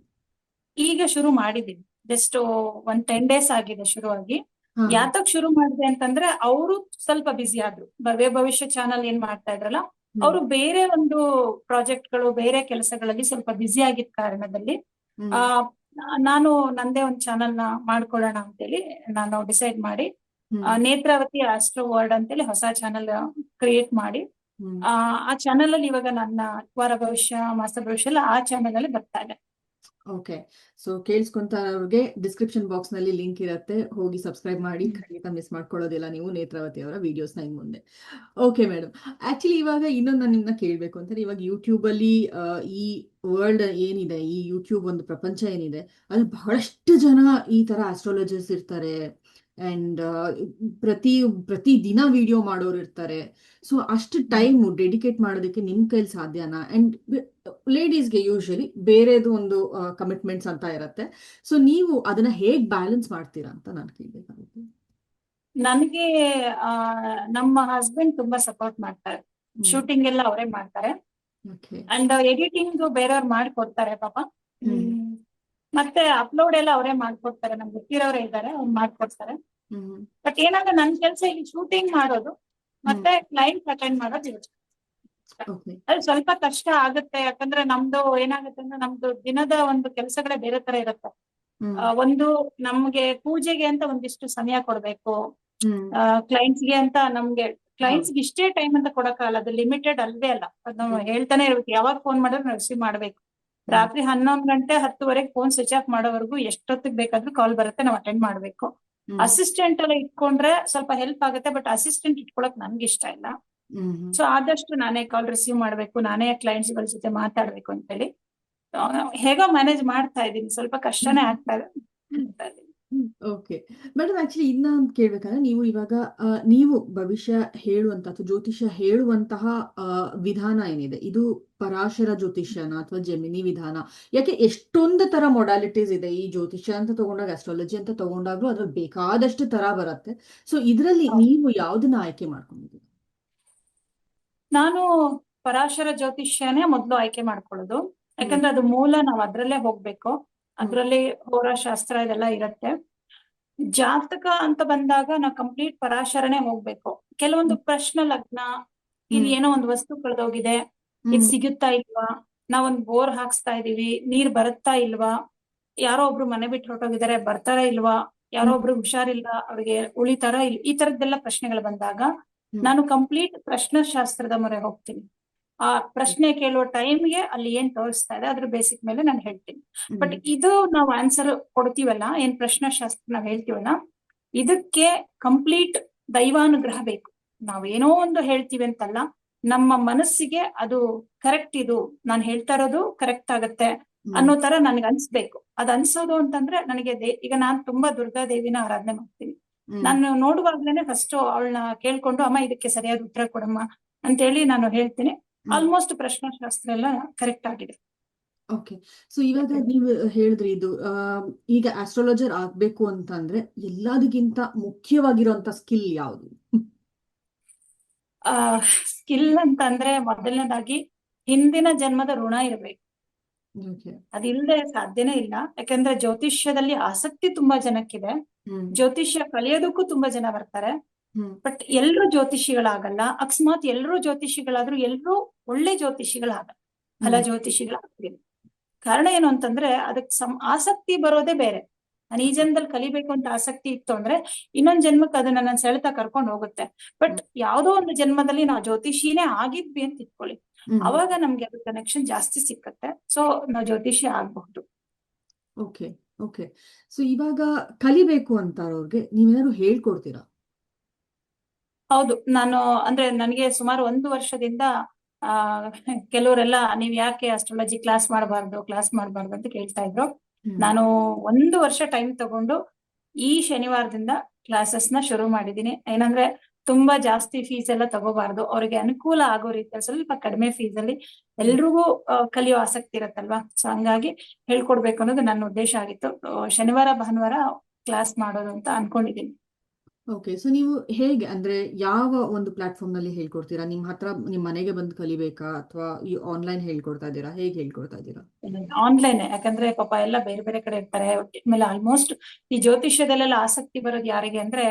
ಈಗ ಶುರು ಮಾಡಿದೀನಿ, ಜಸ್ಟ್ ಒಂದ್ 10 days ಆಗಿದೆ ಶುರುವಾಗಿ. ಯಾತಕ್ ಶುರು ಮಾಡಿದೆ ಅಂತಂದ್ರೆ, ಅವರು ಸ್ವಲ್ಪ ಬ್ಯುಸಿ ಆದ್ರು. ಭವ್ಯ ಭವಿಷ್ಯ ಚಾನಲ್ ಏನ್ ಮಾಡ್ತಾ ಇದ್ರಲ್ಲ, ಅವರು ಬೇರೆ ಒಂದು ಪ್ರಾಜೆಕ್ಟ್ಗಳು, ಬೇರೆ ಕೆಲಸಗಳಲ್ಲಿ ಸ್ವಲ್ಪ ಬ್ಯುಸಿ ಆಗಿದ್ದ ಕಾರಣದಲ್ಲಿ ನಾನು ನಂದೇ ಒಂದು ಚಾನಲ್ ನ ಮಾಡ್ಕೊಳ್ಳೋಣ ಅಂತೇಳಿ ನಾನು ಡಿಸೈಡ್ ಮಾಡಿ ನೇತ್ರಾವತಿ ಆಸ್ಟ್ರೋ ವರ್ಲ್ಡ್ ಅಂತೇಳಿ ಹೊಸ ಚಾನಲ್ ಕ್ರಿಯೇಟ್ ಮಾಡಿ, ಆ ಚಾನಲ್ ಅಲ್ಲಿ ಇವಾಗ ನನ್ನ ವಾರ ಭವಿಷ್ಯ, ಮಾಸ ಭವಿಷ್ಯ ಎಲ್ಲ ಆ ಚಾನಲ್ ಅಲ್ಲಿ ಬರ್ತಾ ಇದೆ. ಓಕೆ, ಸೊ ಕೇಳಿಸ್ಕೊಂತವ್ರಿಗೆ ಡಿಸ್ಕ್ರಿಪ್ಷನ್ ಬಾಕ್ಸ್ ನಲ್ಲಿ ಲಿಂಕ್ ಇರುತ್ತೆ, ಹೋಗಿ ಸಬ್ಸ್ಕ್ರೈಬ್ ಮಾಡಿ. ಖಂಡಿತ ಮಿಸ್ ಮಾಡ್ಕೊಳ್ಳೋದಿಲ್ಲ ನೀವು ನೇತ್ರಾವತಿ ಅವರ ವಿಡಿಯೋಸ್ ನ ಇನ್ ಮುಂದೆ. ಓಕೆ ಮೇಡಮ್, ಆಕ್ಚುಲಿ ಇವಾಗ ಇನ್ನೊಂದು ನಾನು ನಿಮ್ಮನ್ನ ಕೇಳ್ಬೇಕು ಅಂತಂದ್ರೆ, ಇವಾಗ ಯೂಟ್ಯೂಬ್ ಅಲ್ಲಿ ಈ ವರ್ಲ್ಡ್ ಏನಿದೆ, ಈ ಯೂಟ್ಯೂಬ್ ಒಂದು ಪ್ರಪಂಚ ಏನಿದೆ, ಅಲ್ಲಿ ಬಹಳಷ್ಟು ಜನ ಈ ತರ ಆಸ್ಟ್ರಾಲಜರ್ಸ್ ಇರ್ತಾರೆ, ಅಂಡ್ ಪ್ರತಿ ದಿನ ವಿಡಿಯೋ ಮಾಡೋರು ಇರ್ತಾರೆ. ಸೊ ಅಷ್ಟು ಟೈಮ್ ಡೆಡಿಕೇಟ್ ಮಾಡೋದಕ್ಕೆ ನಿಮ್ ಕೈಲಿ ಸಾಧ್ಯನಾ? ಅಂಡ್ ಲೇಡೀಸ್ಗೆ ಯೂಶಲಿ ಬೇರೆದು ಒಂದು ಕಮಿಟ್ಮೆಂಟ್ಸ್ ಅಂತ ಇರತ್ತೆ. ಸೊ ನೀವು ಅದನ್ನ ಹೇಗ್ ಬ್ಯಾಲೆನ್ಸ್ ಮಾಡ್ತೀರಾ ಅಂತ ನಾನು ಕೇಳ್ಬೇಕಾಗುತ್ತೆ. ನನಗೆ ನಮ್ಮ ಹಸ್ಬೆಂಡ್ ತುಂಬಾ ಸಪೋರ್ಟ್ ಮಾಡ್ತಾರೆ. ಶೂಟಿಂಗ್ ಎಲ್ಲ ಅವರೇ ಮಾಡ್ತಾರೆ, ಅಂಡ್ ಎಡಿಟಿಂಗ್ ಬೇರೆಯವ್ರು ಮಾಡ್ಕೊಡ್ತಾರೆ ಪಾಪ. ಮತ್ತೆ ಅಪ್ಲೋಡ್ ಎಲ್ಲ ಅವರೇ ಮಾಡ್ಕೊಡ್ತಾರೆ, ನಮ್ಗೆ ಗೊತ್ತಿರೋರೇ ಇದ್ದಾರೆ, ಅವ್ರು ಮಾಡ್ಕೊಡ್ತಾರೆ. ಬಟ್ ಏನಂದ್ರೆ ನನ್ ಕೆಲ್ಸ ಇಲ್ಲಿ ಶೂಟಿಂಗ್ ಮಾಡೋದು ಮತ್ತೆ ಕ್ಲೈಂಟ್ ಅಟೆಂಡ್ ಮಾಡೋದು ಇರುತ್ತೆ. ಅದು ಸ್ವಲ್ಪ ಕಷ್ಟ ಆಗುತ್ತೆ, ಯಾಕಂದ್ರೆ ನಮ್ದು ಏನಾಗುತ್ತೆ ಅಂದ್ರೆ, ನಮ್ದು ದಿನದ ಒಂದು ಕೆಲಸಗಳೇ ಬೇರೆ ತರ ಇರುತ್ತೆ. ಒಂದು ನಮ್ಗೆ ಪೂಜೆಗೆ ಅಂತ ಒಂದಿಷ್ಟು ಸಮಯ ಕೊಡ್ಬೇಕು, ಕ್ಲೈಂಟ್ಸ್ಗೆ ಅಂತ ನಮ್ಗೆ ಕ್ಲೈಂಟ್ಸ್ಗೆ ಇಷ್ಟೇ ಟೈಮ್ ಅಂತ ಕೊಡಕ್ಕಾಗಲ್ಲ, ಅದು ಲಿಮಿಟೆಡ್ ಅಲ್ವೇ ಅಲ್ಲ. ಅದು ನಾವು ಹೇಳ್ತಾನೆ ಇರ್ಬೇಕು, ಯಾವಾಗ ಫೋನ್ ಮಾಡಿದ್ರೆ ರಿಸೀವ್ ಮಾಡ್ಬೇಕು. ರಾತ್ರಿ 11 ಗಂಟೆ 10ವರೆಗೆ ಫೋನ್ ಸ್ವಿಚ್ ಆಫ್ ಮಾಡೋವರೆಗೂ ಎಷ್ಟೊತ್ತಿಗೆ ಬೇಕಾದ್ರೂ ಕಾಲ್ ಬರುತ್ತೆ, ನಾವು ಅಟೆಂಡ್ ಮಾಡ್ಬೇಕು. ಅಸಿಸ್ಟೆಂಟ್ ಎಲ್ಲ ಇಟ್ಕೊಂಡ್ರೆ ಸ್ವಲ್ಪ ಹೆಲ್ಪ್ ಆಗುತ್ತೆ, ಬಟ್ ಅಸಿಸ್ಟೆಂಟ್ ಇಟ್ಕೊಳಕ್ ನನ್ಗೆ ಇಷ್ಟ ಇಲ್ಲ. ಸೊ ಆದಷ್ಟು ನಾನೇ ಕಾಲ್ ರಿಸೀವ್ ಮಾಡ್ಬೇಕು, ನಾನೇ ಕ್ಲೈಂಟ್ಸ್ ಗಳ ಜೊತೆ ಮಾತಾಡ್ಬೇಕು ಅಂತೇಳಿ ಹೇಗೋ ಮ್ಯಾನೇಜ್ ಮಾಡ್ತಾ ಇದ್ದೀನಿ. ಸ್ವಲ್ಪ ಕಷ್ಟನೇ ಆಗ್ತಾ ಇದೆ. ಓಕೆ ಮೇಡಮ್, ಆಕ್ಚುಲಿ ಇನ್ನ ಕೇಳ್ಬೇಕಂದ್ರೆ, ನೀವು ಇವಾಗ ನೀವು ಭವಿಷ್ಯ ಹೇಳುವಂತ ಅಥವಾ ಜ್ಯೋತಿಷ್ಯ ಹೇಳುವಂತಹ ವಿಧಾನ ಏನಿದೆ, ಇದು ಪರಾಶರ ಜ್ಯೋತಿಷ್ಯನ ಅಥವಾ ಜೆಮಿನಿ ವಿಧಾನ? ಯಾಕೆ ಎಷ್ಟೊಂದು ತರ ಮೊಡಾಲಿಟೀಸ್ ಇದೆ. ಈ ಜ್ಯೋತಿಷ್ಯ ಅಂತ ತಗೊಂಡಾಗ, ಅಸ್ಟ್ರಾಲಜಿ ಅಂತ ತಗೊಂಡಾಗ್ಲೂ ಅದ್ರಲ್ಲಿ ಬೇಕಾದಷ್ಟು ತರ ಬರುತ್ತೆ. ಸೊ ಇದರಲ್ಲಿ ನೀವು ಯಾವ್ದನ್ನ ಆಯ್ಕೆ ಮಾಡ್ಕೊಂಡಿದ್ದೀರಿ? ನಾನು ಪರಾಶರ ಜ್ಯೋತಿಷ್ಯನೇ ಮೊದ್ಲು ಆಯ್ಕೆ ಮಾಡ್ಕೊಳ್ಳೋದು, ಯಾಕಂದ್ರೆ ಅದು ಮೂಲ, ನಾವ್ ಅದ್ರಲ್ಲೇ ಹೋಗ್ಬೇಕು. ಅದ್ರಲ್ಲಿ ಹೋರಾಶಾಸ್ತ್ರ ಇದೆಲ್ಲ ಇರತ್ತೆ. ಜಾತಕ ಅಂತ ಬಂದಾಗ ನಾವು ಕಂಪ್ಲೀಟ್ ಪರಾಶರನೇ ಹೋಗ್ಬೇಕು. ಕೆಲವೊಂದು ಪ್ರಶ್ನೆ ಲಗ್ನ, ಇಲ್ಲಿ ಏನೋ ಒಂದು ವಸ್ತು ಕಳೆದೋಗಿದೆ, ಇದು ಸಿಗುತ್ತಾ ಇಲ್ವಾ, ನಾವೊಂದು ಬೋರ್ ಹಾಕ್ಸ್ತಾ ಇದೀವಿ, ನೀರ್ ಬರುತ್ತಾ ಇಲ್ವಾ, ಯಾರೋ ಒಬ್ರು ಮನೆ ಬಿಟ್ಟು ಹೊರಟೋಗಿದ್ದಾರೆ, ಬರ್ತಾರಾ ಇಲ್ವಾ, ಯಾರೋ ಒಬ್ರು ಹುಷಾರಿಲ್ಲ, ಅವ್ರಿಗೆ ಉಳಿತಾರ ಇಲ್ಲ, ಈ ತರದ್ದೆಲ್ಲ ಪ್ರಶ್ನೆಗಳು ಬಂದಾಗ ನಾನು ಕಂಪ್ಲೀಟ್ ಪ್ರಶ್ನಾಶಾಸ್ತ್ರದ ಮೊರೆ ಹೋಗ್ತೀನಿ. ಆ ಪ್ರಶ್ನೆ ಕೇಳುವ ಟೈಮ್ಗೆ ಅಲ್ಲಿ ಏನ್ ತೋರಿಸ್ತಾ ಇದೆ ಅದ್ರ ಬೇಸಿಕ್ ಮೇಲೆ ನಾನು ಹೇಳ್ತೀನಿ. ಬಟ್ ಇದು ನಾವು ಆನ್ಸರ್ ಕೊಡ್ತೀವಲ್ಲ, ಏನ್ ಪ್ರಶ್ನಾಶಾಸ್ತ್ರ ನಾವ್ ಹೇಳ್ತೀವಲ್ಲ, ಇದಕ್ಕೆ ಕಂಪ್ಲೀಟ್ ದೈವಾನುಗ್ರಹ ಬೇಕು. ನಾವೇನೋ ಒಂದು ಹೇಳ್ತೀವಿ ಅಂತಲ್ಲ, ನಮ್ಮ ಮನಸ್ಸಿಗೆ ಅದು ಕರೆಕ್ಟ್, ಇದು ನಾನು ಹೇಳ್ತಾ ಇರೋದು ಕರೆಕ್ಟ್ ಆಗತ್ತೆ ಅನ್ನೋ ತರ ನನ್ಗೆ ಅನ್ಸ್ಬೇಕು. ಅದ್ ಅನ್ಸೋದು ಅಂತಂದ್ರೆ ನನಗೆ ಈಗ ನಾನ್ ತುಂಬಾ ದುರ್ಗಾದೇವಿನ ಆರಾಧನೆ ಮಾಡ್ತೀನಿ. ನಾನು ನೋಡುವಾಗ್ಲೇನೆ ಫಸ್ಟ್ ಅವಳನ್ನ ಕೇಳ್ಕೊಂಡು, ಅಮ್ಮ ಇದಕ್ಕೆ ಸರಿಯಾದ ಉತ್ತರ ಕೊಡಮ್ಮ ಅಂತ ಹೇಳಿ ನಾನು ಹೇಳ್ತೀನಿ. ಆಲ್ಮೋಸ್ಟ್ ಪ್ರಶ್ನಾಶಾಸ್ತ್ರ ಎಲ್ಲ ಕರೆಕ್ಟ್ ಆಗಿದೆ. ಓಕೆ. ಸೊ ಇವಾಗ ನೀವು ಹೇಳಿದ್ರಿ ಇದು ಈಗ ಆಸ್ಟ್ರಾಲಜರ್ ಆಗ್ಬೇಕು ಅಂತಂದ್ರೆ ಎಲ್ಲದಕ್ಕಿಂತ ಮುಖ್ಯವಾಗಿರುವಂತ ಸ್ಕಿಲ್ ಯಾವುದು? ಸ್ಕಿಲ್ ಅಂತಂದ್ರೆ ಮೊದಲನೇದಾಗಿ ಹಿಂದಿನ ಜನ್ಮದ ಋಣ ಇರಬೇಕು. ಅದಿಲ್ಲದೆ ಸಾಧ್ಯನೇ ಇಲ್ಲ. ಯಾಕಂದ್ರೆ ಜ್ಯೋತಿಷ್ಯದಲ್ಲಿ ಆಸಕ್ತಿ ತುಂಬಾ ಜನಕ್ಕಿದೆ. ಜ್ಯೋತಿಷ್ಯ ಕಲಿಯೋದಕ್ಕೂ ತುಂಬಾ ಜನ ಬರ್ತಾರೆ. ಬಟ್ ಎಲ್ರು ಜ್ಯೋತಿಷಿಗಳಾಗಲ್ಲ. ಅಕಸ್ಮಾತ್ ಎಲ್ರು ಜ್ಯೋತಿಷಿಗಳಾದ್ರೂ ಎಲ್ರು ಒಳ್ಳೆ ಜ್ಯೋತಿಷಿಗಳಾಗಲ್ಲ, ಫಲ ಜ್ಯೋತಿಷಿಗಳಾಗ್ತಿಲ್ಲ. ಕಾರಣ ಏನು ಅಂತಂದ್ರೆ ಅದಕ್ಕೆ ಆಸಕ್ತಿ ಬರೋದೇ ಬೇರೆ. ನಾನು ಈ ಜನ್ಮದಲ್ಲಿ ಕಲಿಬೇಕು ಅಂತ ಆಸಕ್ತಿ ಇತ್ತು ಅಂದ್ರೆ ಇನ್ನೊಂದ್ ಜನ್ಮಕ್ಕೆ ಅದನ್ನ ನನ್ನ ಸೆಳೆತ ಕರ್ಕೊಂಡು ಹೋಗುತ್ತೆ. ಬಟ್ ಯಾವ್ದೋ ಒಂದು ಜನ್ಮದಲ್ಲಿ ನಾವು ಜ್ಯೋತಿಷಿನೇ ಆಗಿದ್ವಿ ಅಂತ ಇಟ್ಕೊಳ್ಳಿ, ಅವಾಗ ನಮ್ಗೆ ಅದು ಕನೆಕ್ಷನ್ ಜಾಸ್ತಿ ಸಿಕ್ಕತ್ತೆ. ಸೊ ನಾವು ಜ್ಯೋತಿಷಿ ಆಗ್ಬಹುದು. Okay okay. ಸೊ ಇವಾಗ ಕಲಿಬೇಕು ಅಂತಾರವ್ರಿಗೆ ನೀವೇನಾದ್ರು ಹೇಳ್ಕೊಡ್ತೀರಾ? ಹೌದು, ನಾನು ಅಂದ್ರೆ ನನಗೆ ಸುಮಾರು 1 ವರ್ಷದಿಂದ ಕೆಲವರೆಲ್ಲ ನೀವ್ ಯಾಕೆ ಅಸ್ಟ್ರಾಲಜಿ ಕ್ಲಾಸ್ ಮಾಡಬಾರ್ದು ಅಂತ ಕೇಳ್ತಾ ಇದ್ರು. ನಾನು 1 ವರ್ಷ ಟೈಮ್ ತಗೊಂಡು ಈ ಶನಿವಾರದಿಂದ ಕ್ಲಾಸಸ್ ನ ಶುರು ಮಾಡಿದೀನಿ. ಏನಂದ್ರೆ ತುಂಬಾ ಜಾಸ್ತಿ ಫೀಸ್ ಎಲ್ಲ ತಗೋಬಾರ್ದು, ಅವ್ರಿಗೆ ಅನುಕೂಲ ಆಗೋ ರೀತಿಯಲ್ಲಿ ಸ್ವಲ್ಪ ಕಡಿಮೆ ಫೀಸ್ ಅಲ್ಲಿ ಎಲ್ರಿಗೂ ಕಲಿಯೋ ಆಸಕ್ತಿ ಇರತ್ತಲ್ವಾ. ಸೊ ಹಂಗಾಗಿ ಹೇಳ್ಕೊಡ್ಬೇಕು ಅನ್ನೋದು ನನ್ನ ಉದ್ದೇಶ ಆಗಿತ್ತು. ಶನಿವಾರ ಭಾನುವಾರ ಕ್ಲಾಸ್ ಮಾಡೋದು ಅಂತ ಅನ್ಕೊಂಡಿದ್ದೀನಿ. ಓಕೆ. ಸೊ ನೀವು ಹೇಗೆ ಅಂದ್ರೆ ಯಾವ ಒಂದು ಪ್ಲಾಟ್ಫಾರ್ಮ್ ನಲ್ಲಿ ಹೇಳ್ಕೊಡ್ತೀರಾ? ನಿಮ್ ಹತ್ರ ನಿಮ್ ಮನೆಗೆ ಬಂದು ಕಲಿಬೇಕಾ ಅಥವಾ ಈ ಆನ್ಲೈನ್ ಹೇಳ್ಕೊಡ್ತಾ ಇದ್ದೀರಾ? ಹೇಗೆ ಹೇಳ್ಕೊಡ್ತಾ ಇದ್ದೀರಾ? ಆನ್ಲೈನ್. ಯಾಕಂದ್ರೆ ಪಾಪ ಎಲ್ಲ ಬೇರೆ ಬೇರೆ ಕಡೆ ಇರ್ತಾರೆ. ಆಮೇಲೆ ಆಲ್ಮೋಸ್ಟ್ ಈ ಜ್ಯೋತಿಷ್ಯದಲ್ಲೆಲ್ಲ ಆಸಕ್ತಿ ಬರೋದು ಯಾರಿಗೆ ಅಂದ್ರೆ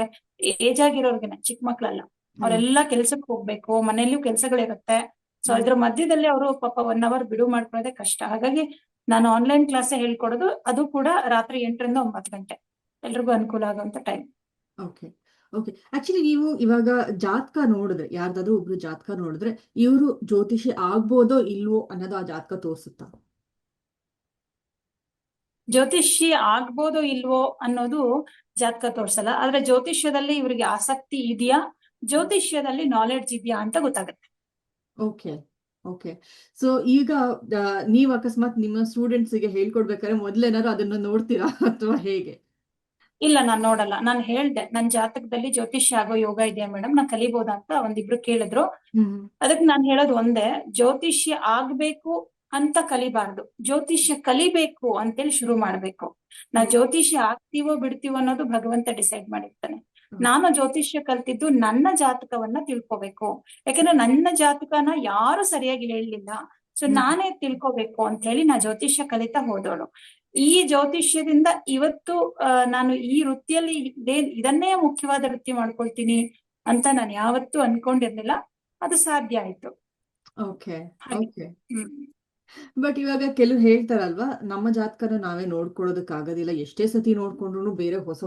ಏಜ್ ಆಗಿರೋರ್ಗೆನೆ, ಚಿಕ್ಕ ಮಕ್ಳಲ್ಲ. ಅವರೆಲ್ಲ ಕೆಲ್ಸಕ್ಕೆ ಹೋಗ್ಬೇಕು, ಮನೆಯಲ್ಲೂ ಕೆಲ್ಸಗಳಿರುತ್ತೆ. ಸೊ ಇದ್ರ ಮಧ್ಯದಲ್ಲಿ ಅವರು ಪಾಪ 1 hour ಬಿಡುವು ಮಾಡ್ಕೊಳ್ಳೋದೇ ಕಷ್ಟ. ಹಾಗಾಗಿ ನಾನು ಆನ್ಲೈನ್ ಕ್ಲಾಸೇ ಹೇಳ್ಕೊಡೋದು, ಅದು ಕೂಡ ರಾತ್ರಿ 8 ರಿಂದ 9 ಗಂಟೆ, ಎಲ್ರಿಗೂ ಅನುಕೂಲ ಆಗುವಂತ ಟೈಮ್. Okay okay. ಆಕ್ಚುಲಿ ನೀವು ಇವಾಗ ಜಾತಕ ನೋಡಿದ್ರೆ, ಯಾರ್ದಾದ್ರೂ ಒಬ್ರು ಜಾತಕ ನೋಡಿದ್ರೆ ಇವರು ಜ್ಯೋತಿಷಿ ಆಗ್ಬೋದೋ ಇಲ್ವೋ ಅನ್ನೋದು ಆ ಜಾತಕ ತೋರಿಸುತ್ತಾ? ಜ್ಯೋತಿಷಿ ಆಗ್ಬೋದೋ ಇಲ್ವೋ ಅನ್ನೋದು ಜಾತಕ ತೋರ್ಸಲ್ಲ, ಆದ್ರೆ ಜ್ಯೋತಿಷ್ಯದಲ್ಲಿ ಇವ್ರಿಗೆ ಆಸಕ್ತಿ ಇದೆಯಾ, ಜ್ಯೋತಿಷ್ಯದಲ್ಲಿ ನಾಲೆಡ್ಜ್ ಇದೆಯಾ ಅಂತ ಗೊತ್ತಾಗುತ್ತೆ. Okay okay. ಸೊ ಈಗ ನೀವು ಅಕಸ್ಮಾತ್ ನಿಮ್ಮ ಸ್ಟೂಡೆಂಟ್ಸ್ ಗೆ ಹೇಳ್ಕೊಡ್ಬೇಕಾದ್ರೆ ಮೊದ್ಲೇನಾದ್ರು ಅದನ್ನ ನೋಡ್ತೀರಾ ಅಥವಾ ಹೇಗೆ? ಇಲ್ಲ, ನಾನ್ ನೋಡಲ್ಲ. ನಾನು ಹೇಳ್ದೆ ನನ್ ಜಾತಕದಲ್ಲಿ ಜ್ಯೋತಿಷ್ಯ ಆಗೋ ಯೋಗ ಇದೆಯಾ ಮೇಡಮ್, ನಾನ್ ಕಲಿಬೋದಾ ಅಂತ ಒಂದಿಬ್ರು ಕೇಳಿದ್ರು. ಅದಕ್ಕೆ ನಾನ್ ಹೇಳೋದು ಒಂದೇ, ಜ್ಯೋತಿಷ್ಯ ಆಗ್ಬೇಕು ಅಂತ ಕಲಿಬಾರ್ದು, ಜ್ಯೋತಿಷ್ಯ ಕಲಿಬೇಕು ಅಂತೇಳಿ ಶುರು ಮಾಡ್ಬೇಕು. ನಾವ್ ಜ್ಯೋತಿಷ್ಯ ಆಗ್ತೀವೋ ಬಿಡ್ತೀವೋ ಅನ್ನೋದು ಭಗವಂತ ಡಿಸೈಡ್ ಮಾಡಿರ್ತಾನೆ. ನಾನು ಜ್ಯೋತಿಷ್ಯ ಕಲ್ತಿದ್ದು ನನ್ನ ಜಾತಕವನ್ನ ತಿಳ್ಕೋಬೇಕು. ಯಾಕಂದ್ರೆ ನನ್ನ ಜಾತಕನ ಯಾರು ಸರಿಯಾಗಿ ಹೇಳಲಿಲ್ಲ. ಸೊ ನಾನೇ ತಿಳ್ಕೋಬೇಕು ಅಂತ ಹೇಳಿ ನಾ ಜ್ಯೋತಿಷ್ಯ ಕಲಿತಾ ಹೋದವಳು. ಈ ಜ್ಯೋತಿಷ್ಯದಿಂದ ಇವತ್ತು ನಾನು ಈ ವೃತ್ತಿಯಲ್ಲಿ ಇದನ್ನೇ ಮುಖ್ಯವಾದ ವೃತ್ತಿ ಮಾಡ್ಕೊಳ್ತೀನಿ ಅಂತ ನಾನು ಯಾವತ್ತೂ ಅನ್ಕೊಂಡಿರ್ಲಿಲ್ಲ. ಅದು ಸಾಧ್ಯ ಆಯ್ತು. Okay okay. ಬಟ್ ಇವಾಗ ಕೆಲವ್ರು ಹೇಳ್ತಾರಲ್ವಾ, ನಮ್ಮ ಜಾತಕನ ನಾವೇ ನೋಡ್ಕೊಳ್ಳೋದಕ್ ಆಗೋದಿಲ್ಲ, ಎಷ್ಟೇ ಸತಿ ನೋಡ್ಕೊಂಡ್ರು ಬೇರೆ ಹೊಸ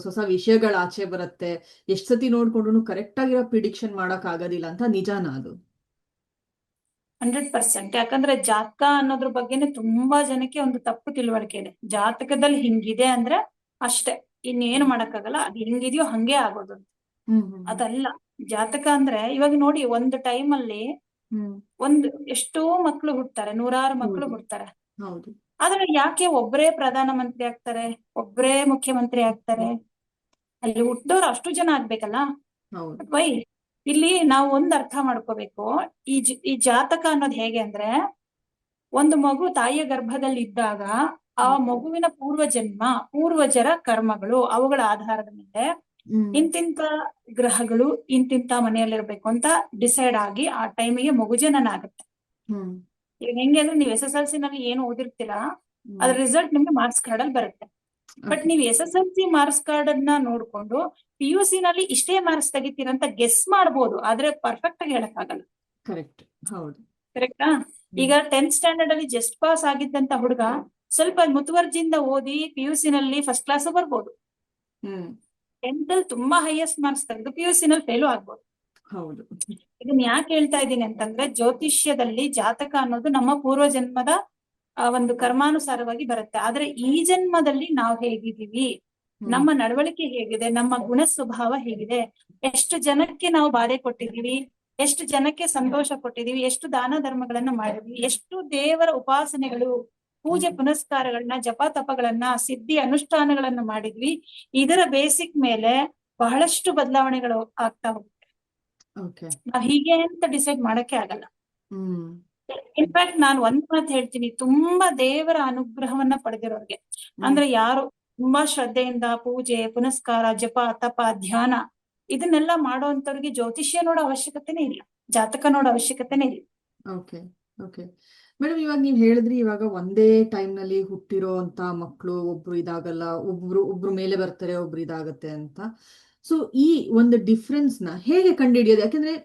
ಹೊಸ ವಿಷಯಗಳ ಆಚೆ ಬರುತ್ತೆ, ಎಷ್ಟ್ ಸತಿ ನೋಡ್ಕೊಂಡ್ರು ಕರೆಕ್ಟ್ ಆಗಿರೋ ಪ್ರಿಡಿಕ್ಷನ್ ಮಾಡಕ್ ಆಗೋದಿಲ್ಲ ಅಂತ. ನಿಜಾನ ಅದು? 100%. ಯಾಕಂದ್ರೆ ಜಾತಕ ಅನ್ನೋದ್ರ ಬಗ್ಗೆನೆ ತುಂಬಾ ಜನಕ್ಕೆ ಒಂದು ತಪ್ಪು ತಿಳುವಳಿಕೆ ಇದೆ. ಜಾತಕದಲ್ಲಿ ಹಿಂಗಿದೆ ಅಂದ್ರೆ ಅಷ್ಟೇ, ಇನ್ನೇನು ಮಾಡಕ್ಕಾಗಲ್ಲ, ಅದು ಹಿಂಗಿದ್ಯೋ ಹಂಗೆ ಆಗೋದು. ಅದಲ್ಲ ಜಾತಕ ಅಂದ್ರೆ. ಇವಾಗ ನೋಡಿ, ಒಂದು ಟೈಮ್ ಅಲ್ಲಿ ಎಷ್ಟೋ ಮಕ್ಳು ಹುಡ್ತಾರೆ, 100 ಮಕ್ಳು ಹುಡ್ತಾರೆ. ಆದ್ರೆ ಯಾಕೆ ಒಬ್ಬರೇ ಪ್ರಧಾನ ಮಂತ್ರಿ ಆಗ್ತಾರೆ, ಒಬ್ಬರೇ ಮುಖ್ಯಮಂತ್ರಿ ಆಗ್ತಾರೆ? ಅಲ್ಲಿ ಹುಟ್ಟೋರು ಅಷ್ಟು ಜನ ಆಗ್ಬೇಕಲ್ಲ. ವೈ? ಇಲ್ಲಿ ನಾವು ಒಂದ್ ಅರ್ಥ ಮಾಡ್ಕೋಬೇಕು. ಈ ಜಾತಕ ಅನ್ನೋದು ಹೇಗೆ ಅಂದ್ರೆ, ಒಂದು ಮಗು ತಾಯಿಯ ಗರ್ಭದಲ್ಲಿ ಇದ್ದಾಗ ಆ ಮಗುವಿನ ಪೂರ್ವಜರ ಕರ್ಮಗಳು, ಅವುಗಳ ಆಧಾರದ ಮೇಲೆ ಇಂತಿಂತ ಗ್ರಹಗಳು ಇಂತಿಂತ ಮನೆಯಲ್ಲಿರ್ಬೇಕು ಅಂತ ಡಿಸೈಡ್ ಆಗಿ ಆ ಟೈಮಿಗೆ ಮಗು ಜನನ ಆಗುತ್ತೆ. ಈಗ ಹೆಂಗೆ ಅಂದ್ರೆ, ನೀವು SSLC ನಲ್ಲಿ ಏನು ಓದಿರ್ತೀರಾ ಅದ್ರ ರಿಸಲ್ಟ್ ನಿಮ್ಗೆ ಮಾರ್ಕ್ಸ್ ಕಾರ್ಡ್ ಅಲ್ಲಿ ಬರುತ್ತೆ. ಬಟ್ ನೀವು SSLC ಮಾರ್ಕ್ಸ್ ಕಾರ್ಡ್ ಅನ್ನ ನೋಡ್ಕೊಂಡು PUC ನಲ್ಲಿ ಇಷ್ಟೇ ಮಾರ್ಕ್ಸ್ ತೆಗಿತೀರಂತ ಗೆಸ್ ಮಾಡ್ಬೋದು, ಆದ್ರೆ ಪರ್ಫೆಕ್ಟ್ ಆಗಿ ಹೇಳಕ್ ಆಗಲ್ಲ. ಕರೆಕ್ಟಾ? ಈಗ 10th ಸ್ಟ್ಯಾಂಡರ್ಡ್ ಅಲ್ಲಿ ಜಸ್ಟ್ ಪಾಸ್ ಆಗಿದ್ದಂತ ಹುಡುಗ ಸ್ವಲ್ಪ ಮುತುವರ್ಜಿಯಿಂದ ಓದಿ PUC ನಲ್ಲಿ ಫಸ್ಟ್ ಕ್ಲಾಸ್ ಬರ್ಬೋದು. ಹ್ಮ್ 10th ಅಲ್ಲಿ ತುಂಬಾ ಹೈಯೆಸ್ಟ್ ಮಾರ್ಕ್ಸ್ ತೆಗೆದು PUC ನಲ್ಲಿ ಫೇಲು ಆಗ್ಬೋದು. ಹೌದು. ಇದನ್ನ ಯಾಕೆ ಹೇಳ್ತಾ ಇದ್ದೀನಿ ಅಂತಂದ್ರೆ, ಜ್ಯೋತಿಷ್ಯದಲ್ಲಿ ಜಾತಕ ಅನ್ನೋದು ನಮ್ಮ ಪೂರ್ವ ಜನ್ಮದ ಒಂದು ಕರ್ಮಾನುಸಾರವಾಗಿ ಬರುತ್ತೆ. ಆದ್ರೆ ಈ ಜನ್ಮದಲ್ಲಿ ನಾವು ಹೇಗಿದ್ದೀವಿ, ನಮ್ಮ ನಡವಳಿಕೆ ಹೇಗಿದೆ, ನಮ್ಮ ಗುಣ ಸ್ವಭಾವ ಹೇಗಿದೆ, ಎಷ್ಟು ಜನಕ್ಕೆ ನಾವು ಬಾಧೆ ಕೊಟ್ಟಿದೀವಿ, ಎಷ್ಟು ಜನಕ್ಕೆ ಸಂತೋಷ ಕೊಟ್ಟಿದೀವಿ, ಎಷ್ಟು ದಾನ ಧರ್ಮಗಳನ್ನ ಮಾಡಿದ್ವಿ, ಎಷ್ಟು ದೇವರ ಉಪಾಸನೆಗಳು, ಪೂಜೆ ಪುನಸ್ಕಾರಗಳನ್ನ, ಜಪ ತಪಗಳನ್ನ, ಸಿದ್ಧಿ ಅನುಷ್ಠಾನಗಳನ್ನ ಮಾಡಿದ್ವಿ, ಇದರ ಬೇಸಿಕ್ ಮೇಲೆ ಬಹಳಷ್ಟು ಬದಲಾವಣೆಗಳು ಆಗ್ತಾ ಹೋಗುತ್ತೆ. ಓಕೆ. ನಾವ್ ಹೀಗೆ ಅಂತ ಡಿಸೈಡ್ ಮಾಡಕ್ಕೆ ಆಗಲ್ಲ. ಹ್ಮ್ ಇನ್ಫ್ಯಾಕ್ಟ್ ನಾನು ಒಂದ್ ಮಾತು ಹೇಳ್ತೀನಿ, ತುಂಬಾ ದೇವರ ಅನುಗ್ರಹವನ್ನ ಪಡೆದಿರೋರ್ಗೆ, ಅಂದ್ರೆ ಯಾರು ತುಂಬಾ ಶ್ರದ್ಧೆಯಿಂದ ಪೂಜೆ ಪುನಸ್ಕಾರ, ಜಪ ತಪ ಧ್ಯಾನ ಇದನ್ನೆಲ್ಲ ಮಾಡೋಂಥವ್ರಿಗೆ ಜ್ಯೋತಿಷ್ಯ ನೋಡೋ ಅವಶ್ಯಕತೆನೇ ಇಲ್ಲ, ಜಾತಕ ನೋಡೋ ಅವಶ್ಯಕತೆನೇ ಇಲ್ಲ. ಓಕೆ. ಓಕೆ ಮೇಡಮ್, ಇವಾಗ ನೀವ್ ಹೇಳಿದ್ರಿ, ಇವಾಗ ಒಂದೇ ಟೈಮ್ ನಲ್ಲಿ ಹುಟ್ಟಿರೋ ಅಂತ ಮಕ್ಕಳು ಒಬ್ರು ಇದಾಗಲ್ಲ, ಒಬ್ರು ಮೇಲೆ ಬರ್ತಾರೆ, ಒಬ್ರು ಇದಾಗತ್ತೆ ಅಂತ. ಸೊ ಈ ಒಂದು ಡಿಫ್ರೆನ್ಸ್ ನ ಹೇಗೆ ಕಂಡುಹಿಡಿಯೋದು? ಯಾಕಂದ್ರೆ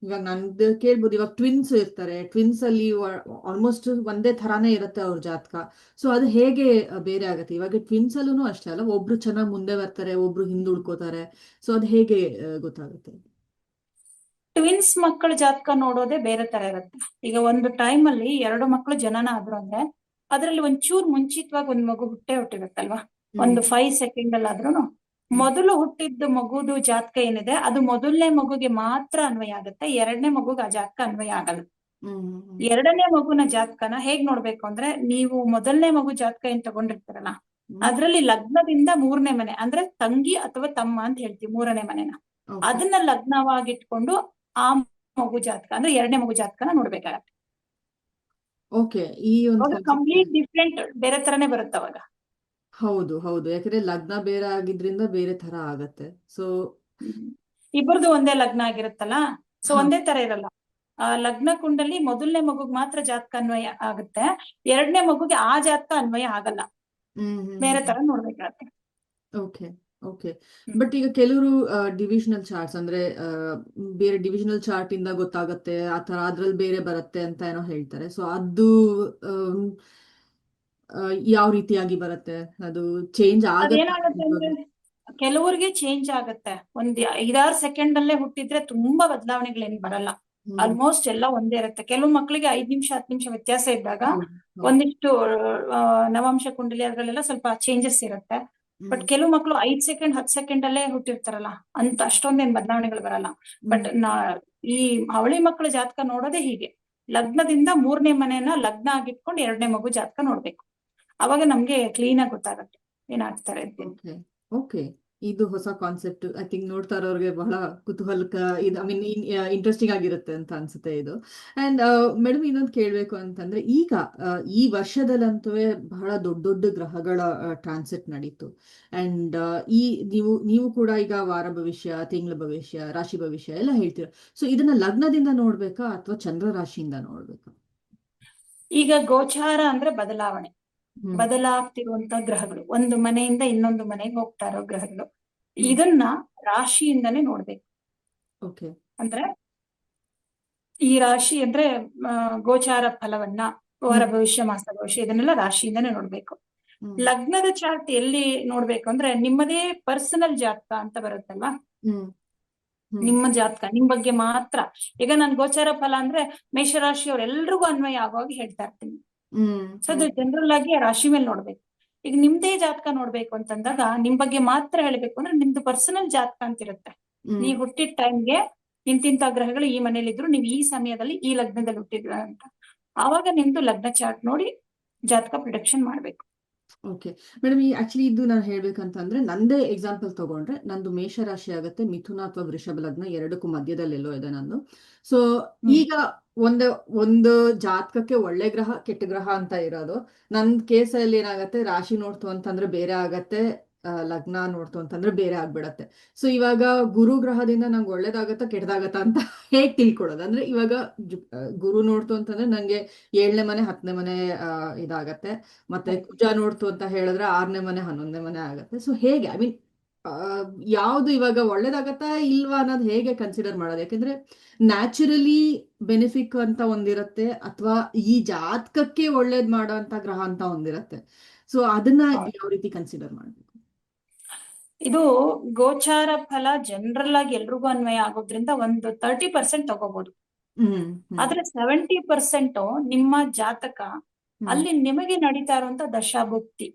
ಇವಾಗ ನಂದು ಕೇಳ್ಬೋದು, ಇವಾಗ ಟ್ವಿನ್ಸ್ ಇರ್ತಾರೆ, ಟ್ವಿನ್ಸ್ ಅಲ್ಲಿ ಆಲ್ಮೋಸ್ಟ್ ಒಂದೇ ಥರಾನೇ ಇರುತ್ತೆ ಅವ್ರ ಜಾತಕ. ಸೊ ಅದು ಹೇಗೆ ಬೇರೆ ಆಗುತ್ತೆ? ಇವಾಗ ಟ್ವಿನ್ಸ್ ಅಲ್ಲೂ ಅಷ್ಟೇ ಅಲ್ಲ, ಒಬ್ರು ಚೆನ್ನಾಗಿ ಮುಂದೆ ಬರ್ತಾರೆ, ಒಬ್ರು ಹಿಂದುಳ್ಕೋತಾರೆ. ಸೊ ಅದು ಹೇಗೆ ಗೊತ್ತಾಗುತ್ತೆ? ಟ್ವಿನ್ಸ್ ಮಕ್ಕಳ ಜಾತಕ ನೋಡೋದೇ ಬೇರೆ ತರ ಇರುತ್ತೆ. ಈಗ ಒಂದು ಟೈಮ್ ಅಲ್ಲಿ 2 ಮಕ್ಕಳು ಜನನ ಆದ್ರು ಅಂದ್ರೆ ಅದ್ರಲ್ಲಿ ಒಂಚೂರ್ ಮುಂಚಿತವಾಗಿ ಒಂದ್ ಮಗು ಹುಟ್ಟಿರುತ್ತಲ್ವಾ, ಒಂದು 5 ಸೆಕೆಂಡ್ ಅಲ್ಲಾದ್ರೂ ಮೊದಲು ಹುಟ್ಟಿದ ಮಗುದು ಜಾತಕ ಏನಿದೆ ಅದು ಮೊದಲನೇ ಮಗುಗೆ ಮಾತ್ರ ಅನ್ವಯ ಆಗುತ್ತೆ, 2ನೇ ಮಗುಗೆ ಆ ಜಾತಕ ಅನ್ವಯ ಆಗಲ್ಲ. 2ನೇ ಮಗುನ ಜಾತಕನ ಹೇಗ್ ನೋಡ್ಬೇಕು ಅಂದ್ರೆ, ನೀವು ಮೊದಲನೇ ಮಗು ಜಾತಕ ಏನ್ ತಗೊಂಡಿರ್ತೀರಲ್ಲ, ಅದ್ರಲ್ಲಿ ಲಗ್ನದಿಂದ 3ನೇ ಮನೆ ಅಂದ್ರೆ ತಂಗಿ ಅಥವಾ ತಮ್ಮ ಅಂತ ಹೇಳ್ತೀವಿ, 3ನೇ ಮನೆನ ಅದನ್ನ ಲಗ್ನವಾಗಿಟ್ಕೊಂಡು ಆ ಮಗು ಜಾತಕ ಅಂದ್ರೆ 2ನೇ ಮಗು ಜಾತಕನ ನೋಡ್ಬೇಕಾಗತ್ತೆ. ಓಕೆ. ಈ ಒಂದು ಕಂಪ್ಲೀಟ್ ಡಿಫ್ರೆಂಟ್, ಬೇರೆ ತರನೇ ಬರುತ್ತೆ ಅವಾಗ. ಹೌದು ಹೌದು, ಯಾಕಂದ್ರೆ ಲಗ್ನ ಬೇರೆ ಆಗಿದ್ರಿಂದ ಬೇರೆ ತರ ಆಗತ್ತೆ. ಸೊ ಇಬ್ಬರದು ಒಂದೇ ಲಗ್ನ ಆಗಿರುತ್ತಲ್ಲ, ಸೊ ಒಂದೇ ತರ ಇರಲ್ಲ. ಲಗ್ನ ಕುಂಡಲಿ ಮೊದಲನೇ ಮಗುಗ್ ಮಾತ್ರ ಜಾತಕ ಅನ್ವಯ ಆಗುತ್ತೆ, 2ನೇ ಮಗುಗೆ ಆ ಜಾತಕ ಅನ್ವಯ ಆಗಲ್ಲ, ಬೇರೆ ತರ ನೋಡ್ಬೇಕಾಗತ್ತೆ. ಓಕೆ. ಓಕೆ. ಬಟ್ ಈಗ ಕೆಲವರು ಡಿವಿಷನಲ್ ಚಾರ್ಟ್ಸ್ ಅಂದ್ರೆ ಬೇರೆ ಡಿವಿಷನಲ್ ಚಾರ್ಟ್ ಇಂದ ಗೊತ್ತಾಗತ್ತೆ ಆ ತರ, ಅದ್ರಲ್ಲಿ ಬೇರೆ ಬರುತ್ತೆ ಅಂತ ಏನೋ ಹೇಳ್ತಾರೆ. ಸೊ ಅದು ಯಾವ ರೀತಿಯಾಗಿ ಬರುತ್ತೆ? ಅದು ಚೇಂಜ್ ಅದೇನಾಗುತ್ತೆ ಅಂದ್ರೆ, ಆಗತ್ತೆ? ಕೆಲವ್ರಿಗೆ ಚೇಂಜ್ ಆಗುತ್ತೆ. ಒಂದ್ 5-6 ಸೆಕೆಂಡ್ ಅಲ್ಲೇ ಹುಟ್ಟಿದ್ರೆ ತುಂಬಾ ಬದಲಾವಣೆಗಳೇನ್ ಬರಲ್ಲ, ಆಲ್ಮೋಸ್ಟ್ ಎಲ್ಲ ಒಂದೇ ಇರುತ್ತೆ. ಕೆಲವು ಮಕ್ಕಳಿಗೆ 5 ನಿಮಿಷ 10 ನಿಮಿಷ ವ್ಯತ್ಯಾಸ ಇದ್ದಾಗ ಒಂದಿಷ್ಟು ನವಾಂಶ ಕುಂಡಲಿ ಅದ್ರಲ್ಲೆಲ್ಲ ಸ್ವಲ್ಪ ಚೇಂಜಸ್ ಇರುತ್ತೆ. ಬಟ್ ಕೆಲವು ಮಕ್ಕಳು 5 ಸೆಕೆಂಡ್ 10 ಸೆಕೆಂಡ್ ಅಲ್ಲೇ ಹುಟ್ಟಿರ್ತಾರಲ್ಲ, ಅಂತ ಅಷ್ಟೊಂದೇನ್ ಬದಲಾವಣೆಗಳು ಬರಲ್ಲ. ಬಟ್ ಈ ಅವಳಿ ಮಕ್ಕಳ ಜಾತಕ ನೋಡೋದೇ ಹೀಗೆ, ಲಗ್ನದಿಂದ 3ನೇ ಮನೆಯನ್ನ ಲಗ್ನ ಆಗಿಟ್ಕೊಂಡು 2ನೇ ಮಗು ಜಾತಕ ನೋಡ್ಬೇಕು, ಅವಾಗ ನಮ್ಗೆ ಕ್ಲೀನ್ ಆಗಿ ಗೊತ್ತಾಗುತ್ತೆ ಏನಾಗ್ತಾರೆ ಅಂತ. ಓಕೆ. ಓಕೆ, ಇದು ಹೊಸ ಕಾನ್ಸೆಪ್ಟ್. ಐ ಥಿಂಕ್ ನೋಡ್ತಾ ಇರೋರಿಗೆ ಬಹಳ ಕುತೂಹಲಕ, ಇದು ಐ ಮೀನ್ ಇಂಟ್ರೆಸ್ಟಿಂಗ್ ಆಗಿರುತ್ತೆ ಅಂತ ಅನ್ಸುತ್ತೆ ಇದು. ಅಂಡ್ ಮೇಡಮ್, ಇನ್ನೊಂದು ಕೇಳಬೇಕು ಅಂತಂದ್ರೆ, ಈಗ ಈ ವರ್ಷದಲ್ಲಂತೂ ಬಹಳ ದೊಡ್ಡ ದೊಡ್ಡ ಗ್ರಹಗಳ ಟ್ರಾನ್ಸಿಟ್ ನಡೀತು. ಅಂಡ್ ನೀವು ಕೂಡ ಈಗ ವಾರ ಭವಿಷ್ಯ, ತಿಂಗಳ ಭವಿಷ್ಯ, ರಾಶಿ ಭವಿಷ್ಯ ಎಲ್ಲ ಹೇಳ್ತೀರಾ. ಸೊ ಇದನ್ನ ಲಗ್ನದಿಂದ ನೋಡ್ಬೇಕಾ ಅಥವಾ ಚಂದ್ರ ರಾಶಿಯಿಂದ ನೋಡ್ಬೇಕಾ? ಈಗ ಗೋಚಾರ ಅಂದ್ರೆ ಬದಲಾವಣೆ, ಬದಲಾಗ್ತಿರುವಂತ ಗ್ರಹಗಳು, ಒಂದು ಮನೆಯಿಂದ ಇನ್ನೊಂದು ಮನೆಗೆ ಹೋಗ್ತಾ ಇರೋ ಗ್ರಹಗಳು, ಇದನ್ನ ರಾಶಿಯಿಂದನೇ ನೋಡ್ಬೇಕು. ಓಕೆ. ಅಂದ್ರೆ ಈ ರಾಶಿ ಅಂದ್ರೆ ಗೋಚಾರ ಫಲವನ್ನ, ವಾರ ಭವಿಷ್ಯ, ಮಾಸ ಭವಿಷ್ಯ, ಇದನ್ನೆಲ್ಲ ರಾಶಿಯಿಂದನೇ ನೋಡ್ಬೇಕು. ಲಗ್ನದ ಚಾರ್ಟ್ ಎಲ್ಲಿ ನೋಡ್ಬೇಕು ಅಂದ್ರೆ, ನಿಮ್ಮದೇ ಪರ್ಸನಲ್ ಜಾತಕ ಅಂತ ಬರುತ್ತಲ್ವಾ, ನಿಮ್ಮ ಜಾತಕ ನಿಮ್ ಬಗ್ಗೆ ಮಾತ್ರ. ಈಗ ನಾನ್ ಗೋಚಾರ ಫಲ ಅಂದ್ರೆ ಮೇಷರಾಶಿಯವ್ರು ಎಲ್ರಿಗೂ ಅನ್ವಯ ಆಗುವಾಗ ಹೇಳ್ತಾ ಇರ್ತೀನಿ. ಸೊ ಅದು ಜನರಲ್ ಆಗಿ ಆ ರಾಶಿ ಮೇಲೆ ನೋಡ್ಬೇಕು. ಈಗ ನಿಮ್ದೇ ಜಾತಕ ನೋಡ್ಬೇಕು ಅಂತಂದಾಗ ನಿಮ್ ಬಗ್ಗೆ ಮಾತ್ರ ಹೇಳ್ಬೇಕು ಅಂದ್ರೆ, ನಿಮ್ದು ಪರ್ಸನಲ್ ಜಾತಕ ಅಂತ ಇರುತ್ತೆ. ನೀವ್ ಹುಟ್ಟಿದ ಟೈಮ್ಗೆ ಇಂತಿಂತ ಗ್ರಹಗಳು ಈ ಮನೇಲಿ ಇದ್ರು, ನೀವ್ ಈ ಸಮಯದಲ್ಲಿ ಈ ಲಗ್ನದಲ್ಲಿ ಹುಟ್ಟಿದ್ರ ಅಂತ, ಆವಾಗ ನಿಮ್ದು ಲಗ್ನ ಚಾರ್ಟ್ ನೋಡಿ ಜಾತಕ ಪ್ರಿಡಿಕ್ಷನ್ ಮಾಡ್ಬೇಕು. ಓಕೆ ಮೇಡಮ್, ಈ ಆಕ್ಚುಲಿ ಇದು ನಾನು ಹೇಳ್ಬೇಕಂತಂದ್ರೆ, ನಂದೇ ಎಕ್ಸಾಂಪಲ್ ತಗೊಂಡ್ರೆ, ನಂದು ಮೇಷರಾಶಿ ಆಗುತ್ತೆ, ಮಿಥುನ ಅಥವಾ ವೃಷಭ ಲಗ್ನ ಎರಡಕ್ಕೂ ಮಧ್ಯದಲ್ಲೆಲ್ಲೋ ಇದೆ ನಂದು. ಸೊ ಈಗ ಒಂದು ಜಾತಕಕ್ಕೆ ಒಳ್ಳೆ ಗ್ರಹ ಕೆಟ್ಟ ಗ್ರಹ ಅಂತ ಇರೋದು. ನನ್ನ ಕೇಸಲ್ಲಿ ಏನಾಗತ್ತೆ, ರಾಶಿ ನೋಡ್ತು ಅಂತಂದ್ರೆ ಬೇರೆ ಆಗತ್ತೆ, ಲಗ್ನ ನೋಡ್ತು ಅಂತಂದ್ರೆ ಬೇರೆ ಆಗ್ಬಿಡತ್ತೆ. ಸೊ ಇವಾಗ ಗುರು ಗ್ರಹದಿಂದ ನಂಗೆ ಒಳ್ಳೇದಾಗತ್ತಾ ಕೆಟ್ಟದಾಗತ್ತ ಅಂತ ಹೇಗ್ ತಿಳ್ಕೊಳ್ಳೋದು? ಅಂದ್ರೆ ಇವಾಗ ಗುರು ನೋಡ್ತು ಅಂತಂದ್ರೆ ನಂಗೆ 7ನೇ ಮನೆ 10ನೇ ಮನೆ ಇದಾಗತ್ತೆ, ಮತ್ತೆ ಕುಜ ನೋಡ್ತು ಅಂತ ಹೇಳಿದ್ರೆ 6ನೇ ಮನೆ 11ನೇ ಮನೆ ಆಗತ್ತೆ. ಸೊ ಹೇಗೆ, ಐ ಮೀನ್ ಆ, ಯಾವ್ದು ಇವಾಗ ಒಳ್ಳೇದಾಗತ್ತಾ ಇಲ್ವಾ ಅನ್ನೋದು ಹೇಗೆ ಕನ್ಸಿಡರ್ ಮಾಡೋದು? ಯಾಕಂದ್ರೆ ನ್ಯಾಚುರಲಿ ಬೆನಿಫಿಕ್ ಅಂತ ಒಂದಿರತ್ತೆ, ಅಥವಾ ಈ ಜಾತಕಕ್ಕೆ ಒಳ್ಳೇದ್ ಮಾಡೋ ಅಂತ ಗ್ರಹ ಅಂತ ಒಂದಿರತ್ತೆ. ಸೊ ಅದನ್ನ ಯಾವ ರೀತಿ ಕನ್ಸಿಡರ್ ಮಾಡ್ಬೇಕು? ಇದು ಗೋಚಾರ ಫಲ ಜನರಲ್ ಆಗಿ ಎಲ್ರಿಗೂ ಅನ್ವಯ ಆಗೋದ್ರಿಂದ ಒಂದು 30% ತಗೋಬಹುದು. ಆದ್ರೆ 70% ನಿಮ್ಮ ಜಾತಕ ಅಲ್ಲಿ ನಿಮಗೆ ನಡೀತಾ ಇರುವಂತ ದಶಾಭುಕ್ತಿ.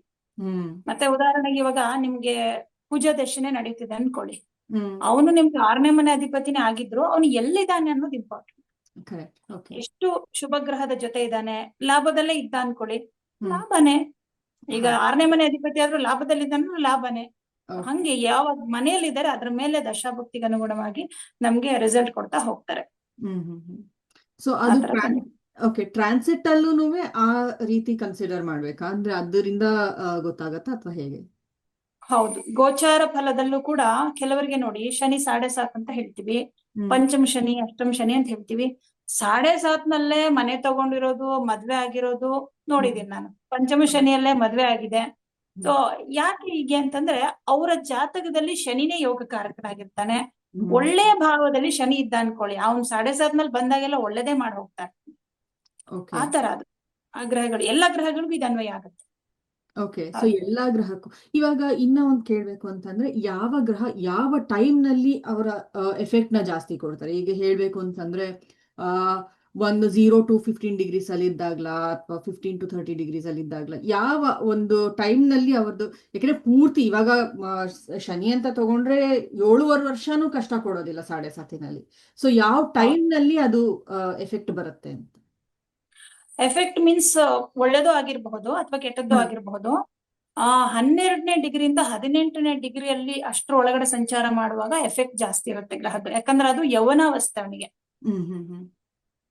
ಮತ್ತೆ ಉದಾಹರಣೆಗೆ ಇವಾಗ ನಿಮ್ಗೆ ಕುಜ ದಶೆನೆ ನಡೀತಿದೆ ಅನ್ಕೊಳ್ಳಿ, ಅವನು ನಿಮ್ಗೆ 6ನೇ ಮನೆ ಅಧಿಪತಿನೇ ಆಗಿದ್ರು ಅವನು ಎಲ್ಲಿದ್ದಾನೆ ಅನ್ನೋದು ಇಂಪಾರ್ಟೆಂಟ್. ಎಷ್ಟು ಶುಭ ಗ್ರಹದ ಜೊತೆ ಇದ್ದಾನೆ, ಲಾಭದಲ್ಲೇ ಇದ್ದ ಅನ್ಕೊಳ್ಳಿ, ಲಾಭನೇ. ಈಗ 6ನೇ ಮನೆ ಅಧಿಪತಿ ಆದ್ರೂ ಲಾಭದಲ್ಲಿದ್ದಾನು ಲಾಭನೇ. ಹಂಗೆ ಯಾವ ಮನೆಯಲ್ಲಿ ಇದ್ದಾರೆ ಅದ್ರ ಮೇಲೆ ದಶಾಭುಕ್ತಿಗೆ ಅನುಗುಣವಾಗಿ ನಮ್ಗೆ ರಿಸಲ್ಟ್ ಕೊಡ್ತಾ ಹೋಗ್ತಾರೆ. ಸೊ ಅದು ಓಕೆ, ಟ್ರಾನ್ಸಿಟ್ ಅಲ್ಲೂ ಆ ರೀತಿ ಕನ್ಸಿಡರ್ ಮಾಡ್ಬೇಕಾ? ಅಂದ್ರೆ ಅದರಿಂದ ಗೊತ್ತಾಗತ್ತಾ ಅಥವಾ ಹೇಗೆ? ಹೌದು, ಗೋಚಾರ ಫಲದಲ್ಲೂ ಕೂಡ ಕೆಲವರಿಗೆ ನೋಡಿ ಶನಿ 7.5 ಅಂತ ಹೇಳ್ತೀವಿ, ಪಂಚಮ ಶನಿ ಅಷ್ಟಮ ಶನಿ ಅಂತ ಹೇಳ್ತೀವಿ. 7.5 ನಲ್ಲೇ ಮನೆ ತಗೊಂಡಿರೋದು, ಮದ್ವೆ ಆಗಿರೋದು ನೋಡಿದೀನಿ ನಾನು. ಪಂಚಮ ಶನಿಯಲ್ಲೇ ಮದ್ವೆ ಆಗಿದೆ. ಸೊ ಯಾಕೆ ಹೀಗೆ ಅಂತಂದ್ರೆ ಅವರ ಜಾತಕದಲ್ಲಿ ಶನಿನೇ ಯೋಗಕಾರಕನಾಗಿರ್ತಾನೆ. ಒಳ್ಳೆಯ ಭಾವದಲ್ಲಿ ಶನಿ ಇದ್ದ ಅನ್ಕೊಳ್ಳಿ, ಅವ್ನು 7.5 ನಲ್ಲಿ ಬಂದಾಗೆಲ್ಲ ಒಳ್ಳೇದೇ ಮಾಡಿ ಹೋಗ್ತಾರೆ. ಆ ತರ ಅದು ಆ ಗ್ರಹಗಳು, ಎಲ್ಲಾ ಗ್ರಹಗಳಿಗೂ ಇದು ಅನ್ವಯ ಆಗುತ್ತೆ. ಓಕೆ, ಸೊ ಎಲ್ಲಾ ಗ್ರಹಕ್ಕೂ. ಇವಾಗ ಇನ್ನ ಒಂದ್ ಕೇಳ್ಬೇಕು ಅಂತಂದ್ರೆ, ಯಾವ ಗ್ರಹ ಯಾವ ಟೈಮ್ ನಲ್ಲಿ ಅವರ ಎಫೆಕ್ಟ್ ನ ಜಾಸ್ತಿ ಕೊಡ್ತಾರೆ? ಈಗ ಹೇಳ್ಬೇಕು ಅಂತಂದ್ರೆ ಆ ಒಂದು 0 to 15 ಡಿಗ್ರೀಸ್ ಅಲ್ಲಿ ಇದ್ದಾಗ್ಲಾ, ಅಥವಾ 15 to 30 ಡಿಗ್ರೀಸ್ ಅಲ್ಲಿ ಇದ್ದಾಗ್ಲಾ, ಯಾವ ಒಂದು ಟೈಮ್ ನಲ್ಲಿ ಅವ್ರದ್ದು? ಯಾಕಂದ್ರೆ ಪೂರ್ತಿ ಇವಾಗ ಶನಿ ಅಂತ ತಗೊಂಡ್ರೆ 7.5 ವರ್ಷನೂ ಕಷ್ಟ ಕೊಡೋದಿಲ್ಲ 7.5 ಸೊ ಯಾವ ಟೈಮ್ ನಲ್ಲಿ ಅದು ಎಫೆಕ್ಟ್ ಬರುತ್ತೆ ಅಂತ? ಎಫೆಕ್ಟ್ ಮೀನ್ಸ್ ಒಳ್ಳೇದು ಆಗಿರಬಹುದು ಅಥವಾ ಕೆಟ್ಟದ್ದು ಆಗಿರಬಹುದು. 12ನೇ ಡಿಗ್ರಿಯಿಂದ 18ನೇ ಡಿಗ್ರಿಯಲ್ಲಿ ಅಷ್ಟರ ಒಳಗಡೆ ಸಂಚಾರ ಮಾಡುವಾಗ ಎಫೆಕ್ಟ್ ಜಾಸ್ತಿ ಇರುತ್ತೆ ಗ್ರಹದ್ದು. ಯಾಕಂದ್ರೆ ಅದು ಯೌವನಾವಸ್ಥೆ ಅವನಿಗೆ.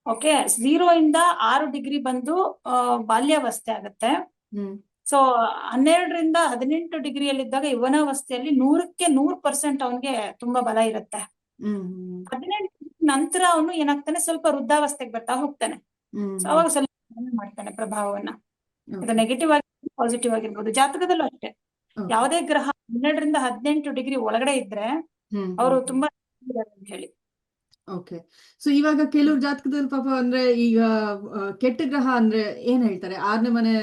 ಓಕೆ, 0 ಇಂದ 6 ಡಿಗ್ರಿ ಬಂದು ಬಾಲ್ಯಾವಸ್ಥೆ ಆಗುತ್ತೆ. ಸೊ 12ರಿಂದ 18 ಡಿಗ್ರಿಯಲ್ಲಿದ್ದಾಗ ಯೌವನಾವಸ್ಥೆಯಲ್ಲಿ 100ಕ್ಕೆ 100% ಅವನಿಗೆ ತುಂಬಾ ಬಲ ಇರುತ್ತೆ. 18 ನಂತರ ಅವನು ಏನಾಗ್ತಾನೆ, ಸ್ವಲ್ಪ ವೃದ್ಧಾವಸ್ಥೆಗೆ ಬರ್ತಾ ಹೋಗ್ತಾನೆ. ಸೊ ಅವಾಗ ಸ್ವಲ್ಪ ಮಾಡ್ತಾನೆ ಪ್ರಭಾವವನ್ನ. ಇದು ನೆಗೆಟಿವ್ ಆಗಿ ಪಾಸಿಟಿವ್ ಆಗಿರ್ಬೋದು. ಜಾತಕದಲ್ಲೂ ಅಷ್ಟೇ, ಯಾವುದೇ ಗ್ರಹ 12ರಿಂದ 18 ಡಿಗ್ರಿ ಒಳಗಡೆ ಇದ್ರೆ ಅವರು ತುಂಬಾ ಅಂತ ಹೇಳಿ. ಓಕೆ, ಸೊ ಇವಾಗ ಕೆಲವ್ರ ಜಾತಕದಲ್ಲಿ ಪಾಪ ಅಂದ್ರೆ ಈಗ ಕೆಟ್ಟ ಗ್ರಹ ಅಂದ್ರೆ ಏನ್ ಹೇಳ್ತಾರೆ, 6ನೇ ಮನೆ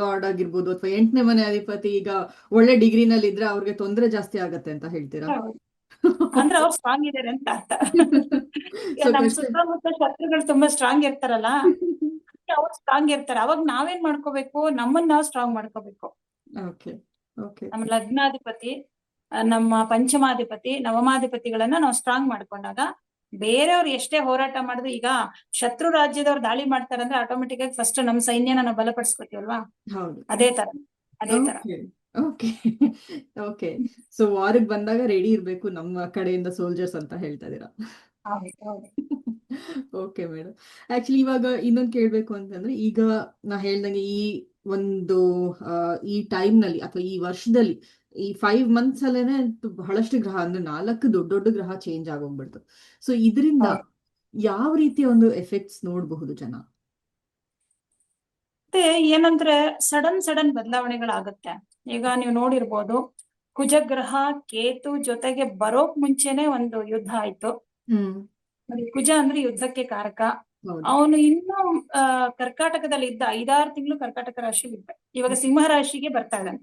ಲಾರ್ಡ್ ಆಗಿರ್ಬೋದು ಅಥವಾ 8ನೇ ಮನೆ ಅಧಿಪತಿ ಈಗ ಒಳ್ಳೆ ಡಿಗ್ರಿನಲ್ಲಿ ಇದ್ರೆ ಅವ್ರಿಗೆ ತೊಂದರೆ ಜಾಸ್ತಿ ಆಗತ್ತೆ ಅಂತ ಹೇಳ್ತೀರಾ? ಅಂದ್ರೆ ಅವ್ರು ಸ್ಟ್ರಾಂಗ್ ಇದಾರೆ ಅಂತ ಅರ್ಥ. ನಮ್ ಸುತ್ತಮುತ್ತ ಶತ್ರುಗಳು ತುಂಬಾ ಸ್ಟ್ರಾಂಗ್ ಇರ್ತಾರಲ್ಲ, ಅವ್ರು ಸ್ಟ್ರಾಂಗ್ ಇರ್ತಾರೆ. ಅವಾಗ ನಾವೇನ್ ಮಾಡ್ಕೋಬೇಕು, ನಮ್ಮನ್ನ ನಾವು ಸ್ಟ್ರಾಂಗ್ ಮಾಡ್ಕೋಬೇಕು. ನಮ್ಮ ಲಗ್ನಾಧಿಪತಿ, ನಮ್ಮ ಪಂಚಮಾಧಿಪತಿ, ನವಮಾಧಿಪತಿಗಳನ್ನ ನಾವು ಸ್ಟ್ರಾಂಗ್ ಮಾಡ್ಕೊಂಡಾಗ ಬೇರೆಯವ್ರು ಎಷ್ಟೇ ಹೋರಾಟ ಮಾಡಿದ್ರು, ಈಗ ಶತ್ರು ರಾಜ್ಯದವ್ರು ದಾಳಿ ಮಾಡ್ತಾರಂದ್ರೆ ಆಟೋಮೆಟಿಕ್ ಆಗಿ ಫಸ್ಟ್ ನಮ್ ಸೈನ್ಯನ ನಾವು ಬಲಪಡಿಸ್ಕೊತೀವಲ್ವಾ, ಅದೇ ತರ. ಓಕೆ ಓಕೆ, ಸೊ ವಾರಿಗೆ ಬಂದಾಗ ರೆಡಿ ಇರ್ಬೇಕು ನಮ್ಮ ಕಡೆಯಿಂದ ಸೋಲ್ಜರ್ಸ್ ಅಂತ ಹೇಳ್ತಾ ಇದೀರಾ? ಓಕೆ ಮೇಡಮ್, ಆಕ್ಚುಲಿ ಇವಾಗ ಇನ್ನೊಂದು ಕೇಳ್ಬೇಕು ಅಂತಂದ್ರೆ, ಈಗ ನಾ ಹೇಳ್ದಂಗೆ ಈ ಒಂದು ಈ ಟೈಮ್ ನಲ್ಲಿ ಅಥವಾ ಈ ವರ್ಷದಲ್ಲಿ ಈ 5 months ಅಲ್ಲೇನೆ ಬಹಳಷ್ಟು ಗ್ರಹ ಅಂದ್ರೆ 4 ದೊಡ್ಡ ದೊಡ್ಡ ಗ್ರಹ ಚೇಂಜ್ ಆಗೋಗ್ಬಿಡ್ತು. ಸೊ ಇದರಿಂದ ಯಾವ ರೀತಿಯ ಒಂದು ಎಫೆಕ್ಟ್ಸ್ ನೋಡಬಹುದು ಜನ? ಮತ್ತೆ ಏನಂದ್ರೆ ಸಡನ್ ಬದಲಾವಣೆಗಳಾಗುತ್ತೆ. ಈಗ ನೀವು ನೋಡಿರ್ಬೋದು, ಕುಜಗ್ರಹ ಕೇತು ಜೊತೆಗೆ ಬರೋಕ್ ಮುಂಚೆನೆ ಒಂದು ಯುದ್ಧ ಆಯ್ತು. ಕುಜ ಅಂದ್ರೆ ಯುದ್ಧಕ್ಕೆ ಕಾರಕ. ಅವನು ಇನ್ನೂ ಕರ್ಕಾಟಕದಲ್ಲಿ ಇದ್ದ 5-6 ತಿಂಗಳು ಕರ್ಕಾಟಕ ರಾಶಿ ಇದ್ದ, ಇವಾಗ ಸಿಂಹ ರಾಶಿಗೆ ಬರ್ತಾ ಇದ್ದಾನೆ.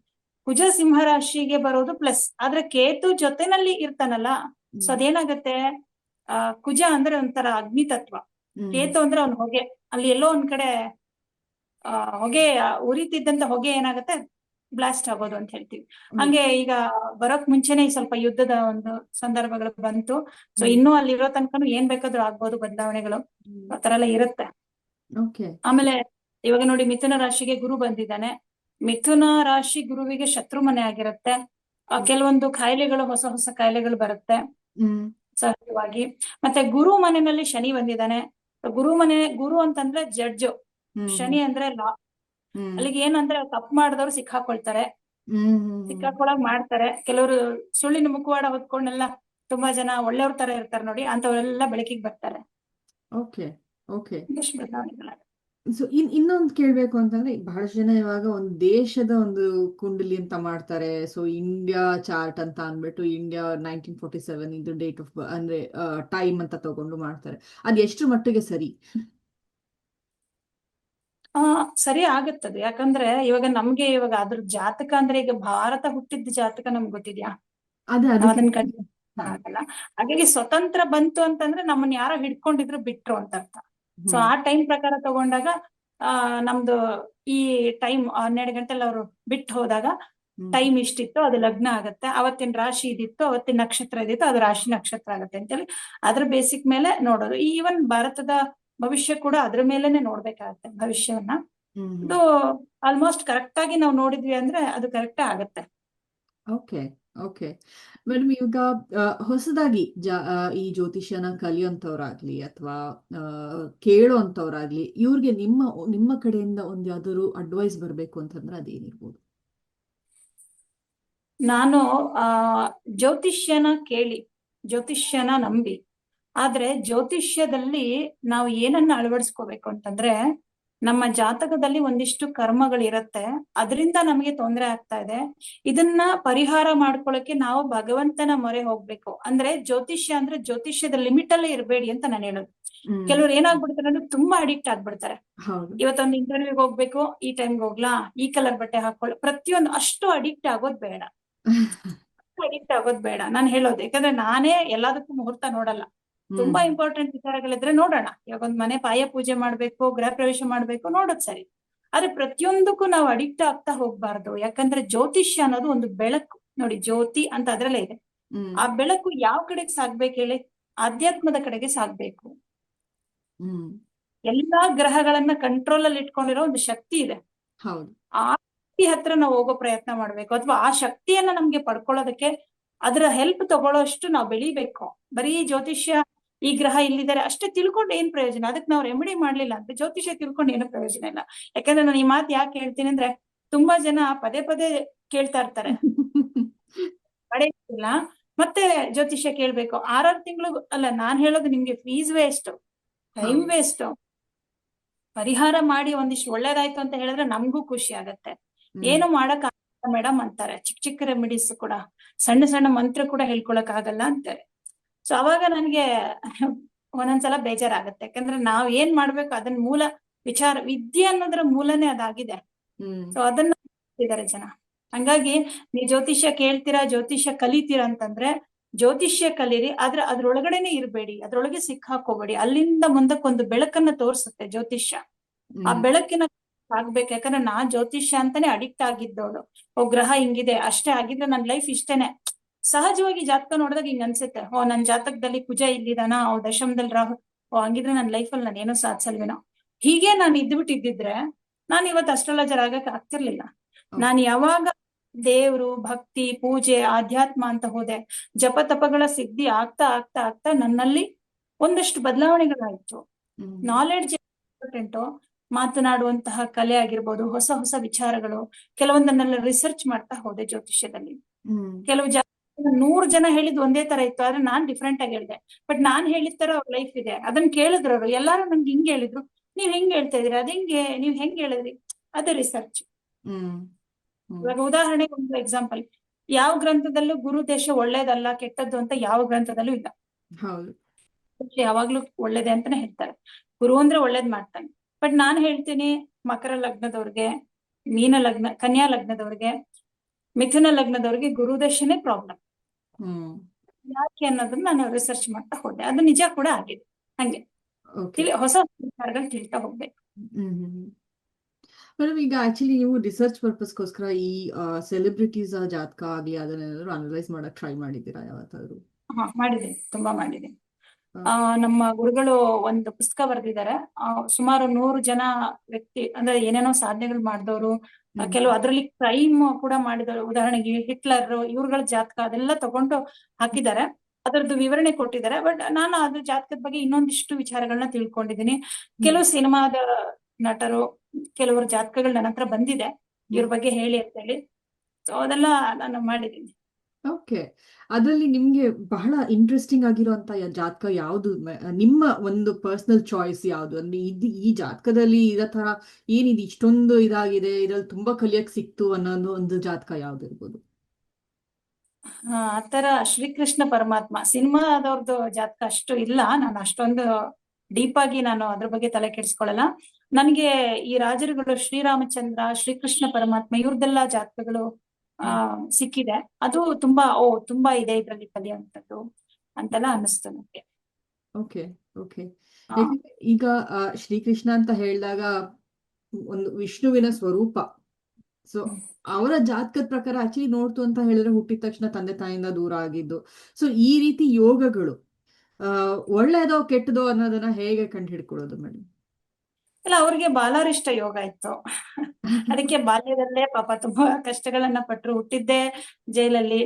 ಕುಜ ಸಿಂಹ ರಾಶಿಗೆ ಬರೋದು ಪ್ಲಸ್, ಆದ್ರೆ ಕೇತು ಜೊತೆನಲ್ಲಿ ಇರ್ತಾನಲ್ಲ, ಸೊ ಅದೇನಾಗತ್ತೆ, ಕುಜ ಅಂದ್ರೆ ಒಂಥರ ಅಗ್ನಿ ತತ್ವ, ಕೇತು ಅಂದ್ರೆ ಅವ್ನ ಹೊಗೆ. ಅಲ್ಲಿ ಎಲ್ಲೋ ಒಂದ್ ಕಡೆ ಹೊಗೆ ಉರಿತಿದ್ದಂತ ಹೊಗೆ ಏನಾಗತ್ತೆ, ಬ್ಲಾಸ್ಟ್ ಆಗೋದು ಅಂತ ಹೇಳ್ತೀವಿ. ಹಂಗೆ ಈಗ ಬರೋಕ್ ಮುಂಚೆನೆ ಸ್ವಲ್ಪ ಯುದ್ಧದ ಒಂದು ಸಂದರ್ಭಗಳು ಬಂತು. ಸೊ ಇನ್ನೂ ಅಲ್ಲಿರೋ ತನಕನು ಏನ್ ಬೇಕಾದ್ರೂ ಆಗ್ಬೋದು ಬದಲಾವಣೆಗಳು, ಆ ತರ ಎಲ್ಲ ಇರುತ್ತೆ. ಆಮೇಲೆ ಇವಾಗ ನೋಡಿ, ಮಿಥುನ ರಾಶಿಗೆ ಗುರು ಬಂದಿದ್ದಾನೆ. ಮಿಥುನ ರಾಶಿ ಗುರುವಿಗೆ ಶತ್ರು ಮನೆ ಆಗಿರುತ್ತೆ. ಕೆಲವೊಂದು ಕಾಯಿಲೆಗಳು, ಹೊಸ ಕಾಯಿಲೆಗಳು ಬರುತ್ತೆ ಸಹಜವಾಗಿ. ಮತ್ತೆ ಗುರು ಮನೆಯಲ್ಲಿ ಶನಿ ಬಂದಿದ್ದಾನೆ. ಗುರು ಅಂತಂದ್ರೆ ಜಡ್ಜ್, ಶನಿ ಅಂದ್ರೆ ಲಾ. ಅಲ್ಲಿಗೆ ಏನಂದ್ರೆ ತಪ್ಪು ಮಾಡಿದವರು ಸಿಕ್ಕಾಕೊಳ್ತಾರೆ, ಸಿಕ್ಕಾಕೊಳಕ್ ಮಾಡ್ತಾರೆ. ಕೆಲವರು ಸುಳ್ಳಿನ ಮುಖವಾಡ ಹೊತ್ಕೊಂಡೆಲ್ಲ ತುಂಬಾ ಜನ ಒಳ್ಳೆಯವ್ರ ತರ ಇರ್ತಾರೆ ನೋಡಿ, ಅಂತವರೆಲ್ಲ ಬೆಳಕಿಗೆ ಬರ್ತಾರೆ. ಓಕೆ ಓಕೆ, ಸೊ ಇನ್ನೊಂದು ಕೇಳ್ಬೇಕು ಅಂತಂದ್ರೆ ಬಹಳಷ್ಟು ಜನ ಇವಾಗ ಒಂದು ದೇಶದ ಒಂದು ಕುಂಡಲಿ ಅಂತ ಮಾಡ್ತಾರೆ. ಸೊ ಇಂಡಿಯಾ ಚಾರ್ಟ್ ಅಂತ ಅಂದ್ಬಿಟ್ಟು ಇಂಡಿಯಾ 1947 ಇದು ಡೇಟ್ ಆಫ್ ಅಂದ್ರೆ ಟೈಮ್ ಅಂತ ತಗೊಂಡು ಮಾಡ್ತಾರೆ. ಅದು ಎಷ್ಟು ಮಟ್ಟಿಗೆ ಸರಿ? ಆ ಸರಿ ಆಗತ್ತದು. ಯಾಕಂದ್ರೆ ಇವಾಗ ಅದ್ರ ಜಾತಕ ಅಂದ್ರೆ ಈಗ ಭಾರತ ಹುಟ್ಟಿದ ಜಾತಕ ನಮ್ಗೆ ಗೊತ್ತಿದ್ಯಾ? ಅದೇ ನಾವ್ ಅದಕ್ಕೆ. ಅದನ್ನ ಹ್ಮ್. ಆಗಲ್ಲ. ಹಾಗಾಗಿ ಸ್ವತಂತ್ರ ಬಂತು ಅಂತಂದ್ರೆ ನಮ್ಮನ್ನ ಯಾರೋ ಹಿಡ್ಕೊಂಡಿದ್ರು ಬಿಟ್ರು ಅಂತ ಅರ್ಥ. ಸೊ ಹ್ಮ್. ಆ ಟೈಮ್ ಪ್ರಕಾರ ತಗೊಂಡಾಗ ನಮ್ದು ಈ ಟೈಮ್ 12 ಗಂಟೆಲಿ ಅವರು ಬಿಟ್ಟು ಹೋದಾಗ ಹ್ಮ್. ಟೈಮ್ ಇಷ್ಟಿತ್ತು, ಅದು ಲಗ್ನ ಆಗತ್ತೆ. ಅವತ್ತಿನ ರಾಶಿ ಇದಿತ್ತು, ಅವತ್ತಿನ ನಕ್ಷತ್ರ ಇದಿತ್ತು, ಅದು ರಾಶಿ ನಕ್ಷತ್ರ ಆಗತ್ತೆ ಅಂತೇಳಿ ಅದ್ರ ಬೇಸಿಕ್ ಮೇಲೆ ನೋಡೋದು. ಈವನ್ ಭಾರತದ ಭವಿಷ್ಯ ಕೂಡ ಅದ್ರ ಮೇಲೆನೆ ನೋಡ್ಬೇಕಾಗತ್ತೆ ಭವಿಷ್ಯವನ್ನ. ಹ್ಮ್. ಇದು ಆಲ್ಮೋಸ್ಟ್ ಕರೆಕ್ಟ್ ಆಗಿ ನಾವು ನೋಡಿದ್ವಿ ಅಂದ್ರೆ ಅದು ಕರೆಕ್ಟ್ ಆಗತ್ತೆ. ಓಕೆ. ಓಕೆ ಮೇಡಮ್, ಇವಾಗ ಹೊಸದಾಗಿ ಈ ಜ್ಯೋತಿಷ್ಯನ ಕಲಿಯೋಂಥವ್ರಾಗ್ಲಿ ಅಥವಾ ಕೇಳೋಂಥವ್ರಾಗ್ಲಿ, ಇವ್ರಿಗೆ ನಿಮ್ಮ ಕಡೆಯಿಂದ ಒಂದು ಯಾವ್ದಾದ್ರು ಅಡ್ವೈಸ್ ಬರಬೇಕು ಅಂತಂದ್ರೆ ಅದೇನಿರ್ಬೋದು? ನಾನು ಆ ಜ್ಯೋತಿಷ್ಯನ ಕೇಳಿ, ಜ್ಯೋತಿಷ್ಯನ ನಂಬಿ. ಆದ್ರೆ ಜ್ಯೋತಿಷ್ಯದಲ್ಲಿ ನಾವು ಏನನ್ನ ಅಳವಡಿಸ್ಕೋಬೇಕು ಅಂತಂದ್ರೆ, ನಮ್ಮ ಜಾತಕದಲ್ಲಿ ಒಂದಿಷ್ಟು ಕರ್ಮಗಳಿರತ್ತೆ, ಅದರಿಂದ ನಮಗೆ ತೊಂದರೆ ಆಗ್ತಾ ಇದೆ. ಇದನ್ನ ಪರಿಹಾರ ಮಾಡ್ಕೊಳಕ್ಕೆ ನಾವು ಭಗವಂತನ ಮೊರೆ ಹೋಗ್ಬೇಕು. ಅಂದ್ರೆ ಜ್ಯೋತಿಷ್ಯ ಅಂದ್ರೆ ಜ್ಯೋತಿಷ್ಯದ ಲಿಮಿಟ್ ಅಲ್ಲೇ ಇರಬೇಡಿ ಅಂತ ನಾನು ಹೇಳೋದು. ಹ್ಮ್. ಕೆಲವ್ರು ಏನಾಗ್ಬಿಡ್ತಾರೆ ಅಂದ್ರೆ ತುಂಬಾ ಅಡಿಕ್ಟ್ ಆಗ್ಬಿಡ್ತಾರೆ. ಹೌದು. ಇವತ್ತೊಂದು ಇಂಟರ್ವ್ಯೂಗೆ ಹೋಗ್ಬೇಕು, ಈ ಟೈಮ್ಗೆ ಹೋಗ್ಲಾ, ಈ ಕಲರ್ ಬಟ್ಟೆ ಹಾಕೊಳ್ಳಿ, ಪ್ರತಿಯೊಂದು ಅಷ್ಟು ಅಡಿಕ್ಟ್ ಆಗೋದ್ ಬೇಡ. ಅಡಿಕ್ಟ್ ಆಗೋದ್ ಬೇಡ ನಾನು ಹೇಳೋದು. ಯಾಕಂದ್ರೆ ನಾನೇ ಎಲ್ಲದಕ್ಕೂ ಮುಹೂರ್ತ ನೋಡಲ್ಲ. ಹ್ಮ್. ತುಂಬಾ ಇಂಪಾರ್ಟೆಂಟ್ ವಿಚಾರಗಳಿದ್ರೆ ನೋಡೋಣ. ಇವಾಗ ಒಂದ್ ಮನೆ ಪಾಯ ಪೂಜೆ ಮಾಡ್ಬೇಕು, ಗೃಹ ಪ್ರವೇಶ ಮಾಡ್ಬೇಕು, ನೋಡೋದ್ ಸರಿ. ಆದ್ರೆ ಪ್ರತಿಯೊಂದಕ್ಕೂ ನಾವು ಅಡಿಕ್ಟ್ ಆಗ್ತಾ ಹೋಗ್ಬಾರ್ದು. ಯಾಕಂದ್ರೆ ಜ್ಯೋತಿಷ್ಯ ಅನ್ನೋದು ಒಂದು ಬೆಳಕು ನೋಡಿ, ಜ್ಯೋತಿ ಅಂತ ಅದ್ರಲ್ಲೇ ಇದೆ. ಹ್ಮ್. ಆ ಬೆಳಕು ಯಾವ ಕಡೆಗೆ ಸಾಗ್ಬೇಕು ಹೇಳಿ? ಆಧ್ಯಾತ್ಮದ ಕಡೆಗೆ ಸಾಗ್ಬೇಕು. ಹ್ಮ್. ಎಲ್ಲಾ ಗ್ರಹಗಳನ್ನ ಕಂಟ್ರೋಲ್ ಅಲ್ಲಿ ಇಟ್ಕೊಂಡಿರೋ ಒಂದು ಶಕ್ತಿ ಇದೆ. ಹೌದು. ಆ ಶಕ್ತಿ ಹತ್ರ ನಾವು ಹೋಗೋ ಪ್ರಯತ್ನ ಮಾಡ್ಬೇಕು, ಅಥವಾ ಆ ಶಕ್ತಿಯನ್ನ ನಮ್ಗೆ ಪಡ್ಕೊಳ್ಳೋದಕ್ಕೆ ಅದರ ಹೆಲ್ಪ್ ತಗೊಳ್ಳೋಷ್ಟು ನಾವು ಬೆಳಿಬೇಕು. ಬರೀ ಜ್ಯೋತಿಷ್ಯ ಈ ಗ್ರಹ ಇಲ್ಲಿದ್ದಾರೆ ಅಷ್ಟೇ ತಿಳ್ಕೊಂಡು ಏನ್ ಪ್ರಯೋಜನ? ಅದಕ್ಕೆ ನಾವು ರೆಮಿಡಿ ಮಾಡ್ಲಿಲ್ಲ ಅಂದ್ರೆ ಜ್ಯೋತಿಷ್ಯ ತಿಳ್ಕೊಂಡು ಏನು ಪ್ರಯೋಜನ ಇಲ್ಲ. ಯಾಕಂದ್ರೆ ನಾನು ಈ ಮಾತು ಯಾಕೆ ಹೇಳ್ತೀನಿ ಅಂದ್ರೆ, ತುಂಬಾ ಜನ ಪದೇ ಪದೇ ಕೇಳ್ತಾ ಇರ್ತಾರೆ, ಇಲ್ಲ ಮತ್ತೆ ಜ್ಯೋತಿಷ್ಯ ಕೇಳ್ಬೇಕು. 6 ತಿಂಗಳು ಅಲ್ಲ, ನಾನ್ ಹೇಳೋದು ನಿಮ್ಗೆ ಫೀಸ್ ವೇಸ್ಟ್, ಟೈಮ್ ಹೌದು. ವೇಸ್ಟ್. ಪರಿಹಾರ ಮಾಡಿ ಒಂದಿಷ್ಟು ಒಳ್ಳೇದಾಯ್ತು ಅಂತ ಹೇಳಿದ್ರೆ ನಮಗೂ ಖುಷಿ ಆಗತ್ತೆ. ಹ್ಮ್. ಏನು ಮಾಡಕ್ ಆಗಲ್ಲ ಮೇಡಮ್ ಅಂತಾರೆ. ಚಿಕ್ಕ ಚಿಕ್ಕ ರೆಮಿಡೀಸ್ ಕೂಡ, ಸಣ್ಣ ಸಣ್ಣ ಮಂತ್ರ ಕೂಡ ಹೇಳ್ಕೊಳಕ್ ಆಗಲ್ಲ ಅಂತಾರೆ. ಸೊ ಅವಾಗ ನನ್ಗೆ ಒಂದೊಂದ್ಸಲ ಬೇಜಾರಾಗತ್ತೆ. ಯಾಕಂದ್ರೆ ನಾವ್ ಏನ್ ಮಾಡ್ಬೇಕು ಅದನ್ನ ಮೂಲ ವಿಚಾರ, ವಿದ್ಯೆ ಅನ್ನೋದ್ರ ಮೂಲನೇ ಅದಾಗಿದೆ. ಹ್ಮ್. ಸೊ ಅದನ್ನ ಇದಾರೆ ಜನ. ಹಂಗಾಗಿ ನೀವ್ ಜ್ಯೋತಿಷ್ಯ ಕೇಳ್ತೀರಾ, ಜ್ಯೋತಿಷ್ಯ ಕಲಿತೀರಾ ಅಂತಂದ್ರೆ ಜ್ಯೋತಿಷ್ಯ ಕಲೀರಿ, ಆದ್ರೆ ಅದ್ರೊಳಗಡೆನೆ ಇರ್ಬೇಡಿ, ಅದ್ರೊಳಗೆ ಸಿಕ್ಕಾಕೋಬೇಡಿ. ಅಲ್ಲಿಂದ ಮುಂದಕ್ಕೊಂದು ಬೆಳಕನ್ನ ತೋರ್ಸುತ್ತೆ ಜ್ಯೋತಿಷ್ಯ. ಆ ಹ್ಮ್. ಬೆಳಕಿನ ಆಗ್ಬೇಕು. ಯಾಕಂದ್ರೆ ನಾನ್ ಜ್ಯೋತಿಷ್ಯ ಅಂತಾನೆ ಅಡಿಕ್ಟ್ ಆಗಿದ್ದವಳು. ಓ ಗ್ರಹ ಹಿಂಗಿದೆ ಅಷ್ಟೇ ಆಗಿದ್ರೆ ನನ್ ಲೈಫ್ ಇಷ್ಟೇನೆ. ಸಹಜವಾಗಿ ಜಾತಕ ನೋಡಿದಾಗ ಹಿಂಗ್ ಅನ್ಸುತ್ತೆ, ಓ ನನ್ ಜಾತಕದಲ್ಲಿ ಕುಜ ಇಲ್ಲಿದಾನ, ಓ ದಶಮದಲ್ಲಿ ರಾಹು, ಓ ಹಂಗಿದ್ರೆ ನನ್ ಲೈಫಲ್ಲಿ ನಾನು ಏನೋ ಸಾಧಿಸಲ್ವೇನೋ. ಹೀಗೆ ನಾನು ಇದ್ಬಿಟ್ಟಿದ್ದಿದ್ರೆ ನಾನು ಇವತ್ತು ಅಸ್ಟ್ರಾಲಜರ್ ಆಗಕ್ ಆಗ್ತಿರ್ಲಿಲ್ಲ. ನಾನು ಯಾವಾಗ ದೇವ್ರು, ಭಕ್ತಿ, ಪೂಜೆ, ಆಧ್ಯಾತ್ಮ ಅಂತ ಹೋದೆ, ಜಪ ತಪಗಳ ಸಿದ್ಧಿ ಆಗ್ತಾ ಆಗ್ತಾ ಆಗ್ತಾ ನನ್ನಲ್ಲಿ ಒಂದಷ್ಟು ಬದಲಾವಣೆಗಳಾಯ್ತು. ಹ್ಮ್. Knowledge important. ಮಾತನಾಡುವಂತಹ ಕಲೆ ಆಗಿರ್ಬೋದು, ಹೊಸ ಹೊಸ ವಿಚಾರಗಳು, ಕೆಲವೊಂದನ್ನೆಲ್ಲ ರಿಸರ್ಚ್ ಮಾಡ್ತಾ ಹೋದೆ ಜ್ಯೋತಿಷ್ಯದಲ್ಲಿ. ಹ್ಮ್. ಕೆಲವು 100 ಜನ ಹೇಳಿದ್ ಒಂದೇ ತರ ಇತ್ತು, ಆದ್ರೆ ನಾನ್ ಡಿಫ್ರೆಂಟ್ ಆಗಿ ಹೇಳಿದೆ. ಬಟ್ ನಾನ್ ಹೇಳಿದ ತರ ಅವ್ರ ಲೈಫ್ ಇದೆ. ಅದನ್ನ ಕೇಳಿದ್ರು ಅವ್ರು, ಎಲ್ಲಾರು ನನ್ಗೆ ಹಿಂಗ್ ಹೇಳಿದ್ರು, ನೀವ್ ಹೆಂಗ್ ಹೇಳ್ತಾ ಇದೀರಿ, ನೀವ್ ಹೆಂಗ್ ಹೇಳಿದ್ರಿ? ಅದೇ ರಿಸರ್ಚ್. ಹ್ಮ್. ಹ್ಮ್. ಇವಾಗ ಉದಾಹರಣೆಗೆ ಒಂದು ಎಕ್ಸಾಂಪಲ್, ಯಾವ ಗ್ರಂಥದಲ್ಲೂ ಗುರು ದೇಶ ಒಳ್ಳೇದಲ್ಲ ಕೆಟ್ಟದ್ದು ಅಂತ ಯಾವ ಗ್ರಂಥದಲ್ಲೂ ಇಲ್ಲ. ಹೌದು. ಯಾವಾಗ್ಲೂ ಒಳ್ಳೇದೆ ಅಂತಾನೆ ಹೇಳ್ತಾರೆ. ಗುರು ಅಂದ್ರೆ ಒಳ್ಳೇದ್ ಮಾಡ್ತಾನೆ. ಬಟ್ ನಾನ್ ಹೇಳ್ತೀನಿ, ಮಕರ ಲಗ್ನದವ್ರಿಗೆ, ಕನ್ಯಾ ಲಗ್ನದವ್ರಿಗೆ, ಮಿಥುನ ಲಗ್ನದವ್ರಿಗೆ ಗುರುದಶನೇ ಪ್ರಾಬ್ಲಮ್. ಹ್ಮ್. ಯಾಕೆ ಅನ್ನೋದನ್ನ ನಾನು ರಿಸರ್ಚ್ ಮಾಡ್ತಾ ಹೋದೆ. ಅದು ನಿಜ ಕೂಡ ಆಗಿದೆ. ಹಂಗೆ ಓಕೆ. ಹೊಸ ವಿಚಾರಗಳು ತಿಳ್ತಾ ಹೋಗ್ಬೇಕು. ಹ್ಮ್. ಮೇಡಮ್, ಈಗ ಆಕ್ಚುಲಿ ನೀವು ರಿಸರ್ಚ್ ಪರ್ಪಸ್ಗೋಸ್ಕರ ಈ ಸೆಲೆಬ್ರಿಟೀಸ್ ಜಾತಕ ಆಗ್ಲಿ ಅದನ್ನೇನಾದ್ರು ಅನಲೈಸ್ ಮಾಡಕ್ ಟ್ರೈ ಮಾಡಿದ್ದೀರಾ ಯಾವತ್ತಾದ್ರು? ಹಾ ಮಾಡಿದ್ದೀನಿ, ತುಂಬಾ ಮಾಡಿದ್ದೀನಿ. ನಮ್ಮ ಗುರುಗಳು ಒಂದು ಪುಸ್ತಕ ಬರೆದಿದ್ದಾರೆ. ಸುಮಾರು 100 ಜನ ವ್ಯಕ್ತಿ ಅಂದ್ರೆ ಏನೇನೋ ಸಾಧನೆಗಳು ಮಾಡಿದವರು, ಕೆಲವು ಅದರಲ್ಲಿ ಕ್ರೈಮ್ ಕೂಡ ಮಾಡಿದವರು, ಉದಾಹರಣೆಗೆ ಹಿಟ್ಲರ್, ಇವ್ರುಗಳ ಜಾತಕ ಅದೆಲ್ಲ ತಗೊಂಡು ಹಾಕಿದ್ದಾರೆ. ಅದರದ್ದು ವಿವರಣೆ ಕೊಟ್ಟಿದ್ದಾರೆ. ಬಟ್ ನಾನು ಅದ್ರ ಜಾತಕದ ಬಗ್ಗೆ ಇನ್ನೊಂದಿಷ್ಟು ವಿಚಾರಗಳನ್ನ ತಿಳ್ಕೊಂಡಿದ್ದೀನಿ. ಕೆಲವು ಸಿನಿಮಾದ ನಟರು, ಕೆಲವರು ಜಾತಕಗಳು ನನ್ನ ಹತ್ರ ಬಂದಿದೆ, ಇವ್ರ ಬಗ್ಗೆ ಹೇಳಿ ಅಂತ ಹೇಳಿ. ಸೊ ಅದೆಲ್ಲ ನಾನು ಮಾಡಿದ್ದೀನಿ. ಓಕೆ. ಅದರಲ್ಲಿ ನಿಮ್ಗೆ ಬಹಳ ಇಂಟ್ರೆಸ್ಟಿಂಗ್ ಆಗಿರುವಂತ ಜಾತಕ ಯಾವುದು? ನಿಮ್ಮ ಒಂದು ಪರ್ಸನಲ್ ಚಾಯ್ಸ್ ಯಾವುದು? ಅಂದ್ರೆ ಈ ಜಾತಕದಲ್ಲಿ ಇರೋ ತರ ಏನಿದೆ, ಇಷ್ಟೊಂದು ಇದಾಗಿದೆ, ಇದ್ರಲ್ಲಿ ತುಂಬಾ ಕಲಿಯಕ್ ಸಿಕ್ತು ಅನ್ನೋದು ಒಂದು ಜಾತಕ ಯಾವ್ದು ಇರ್ಬೋದು? ಆತರ ಶ್ರೀಕೃಷ್ಣ ಪರಮಾತ್ಮ ಸಿನಿಮಾದವ್ರದ್ದು ಜಾತಕ ಅಷ್ಟು ಇಲ್ಲ. ನಾನು ಅಷ್ಟೊಂದು ಡೀಪ್ ಆಗಿ ನಾನು ಅದ್ರ ಬಗ್ಗೆ ತಲೆ ಕೆಡಿಸ್ಕೊಳ್ಳಲ್ಲ. ನನಗೆ ಈ ರಾಜರುಗಳು ಶ್ರೀರಾಮಚಂದ್ರ, ಶ್ರೀಕೃಷ್ಣ ಪರಮಾತ್ಮ ಇವ್ರದ್ದೆಲ್ಲ ಜಾತಕಗಳು ಸಿಕ್ಕಿದೆ. ಅದು ತುಂಬಾ ಇದೆ ಇದ್ರಲ್ಲಿ ಕಲಿಯುವಂಥದ್ದು ಅಂತೆಲ್ಲ ಅನ್ನಿಸ್ತು ನನಗೆ. Okay, okay. ಆ, ಯಾಕಂದ್ರೆ ಈಗ ಶ್ರೀಕೃಷ್ಣ ಅಂತ ಹೇಳಿದಾಗ ಒಂದು ವಿಷ್ಣುವಿನ ಸ್ವರೂಪ. ಸೊ ಅವರ ಜಾತಕದ ಪ್ರಕಾರ ಆಕ್ಚುಲಿ ನೋಡ್ತು ಅಂತ ಹೇಳಿದ್ರೆ ಹುಟ್ಟಿದ ತಕ್ಷಣ ತಂದೆ ತಾಯಿಯಿಂದ ದೂರ ಆಗಿದ್ದು. ಸೊ ಈ ರೀತಿ ಯೋಗಗಳು ಒಳ್ಳೇದೋ ಕೆಟ್ಟದೋ ಅನ್ನೋದನ್ನ ಹೇಗೆ ಕಂಡು ಹಿಡ್ಕೊಳ್ಳೋದು ಮೇಡಮ್? ಇಲ್ಲ, ಅವ್ರಿಗೆ ಬಾಲಾರಿಷ್ಟ ಯೋಗ ಇತ್ತು. ಅದಕ್ಕೆ ಬಾಲ್ಯದಲ್ಲೇ ಪಾಪ ತುಂಬಾ ಕಷ್ಟಗಳನ್ನ ಪಟ್ರು. ಹುಟ್ಟಿದ್ದೇ ಜೈಲಲ್ಲಿ.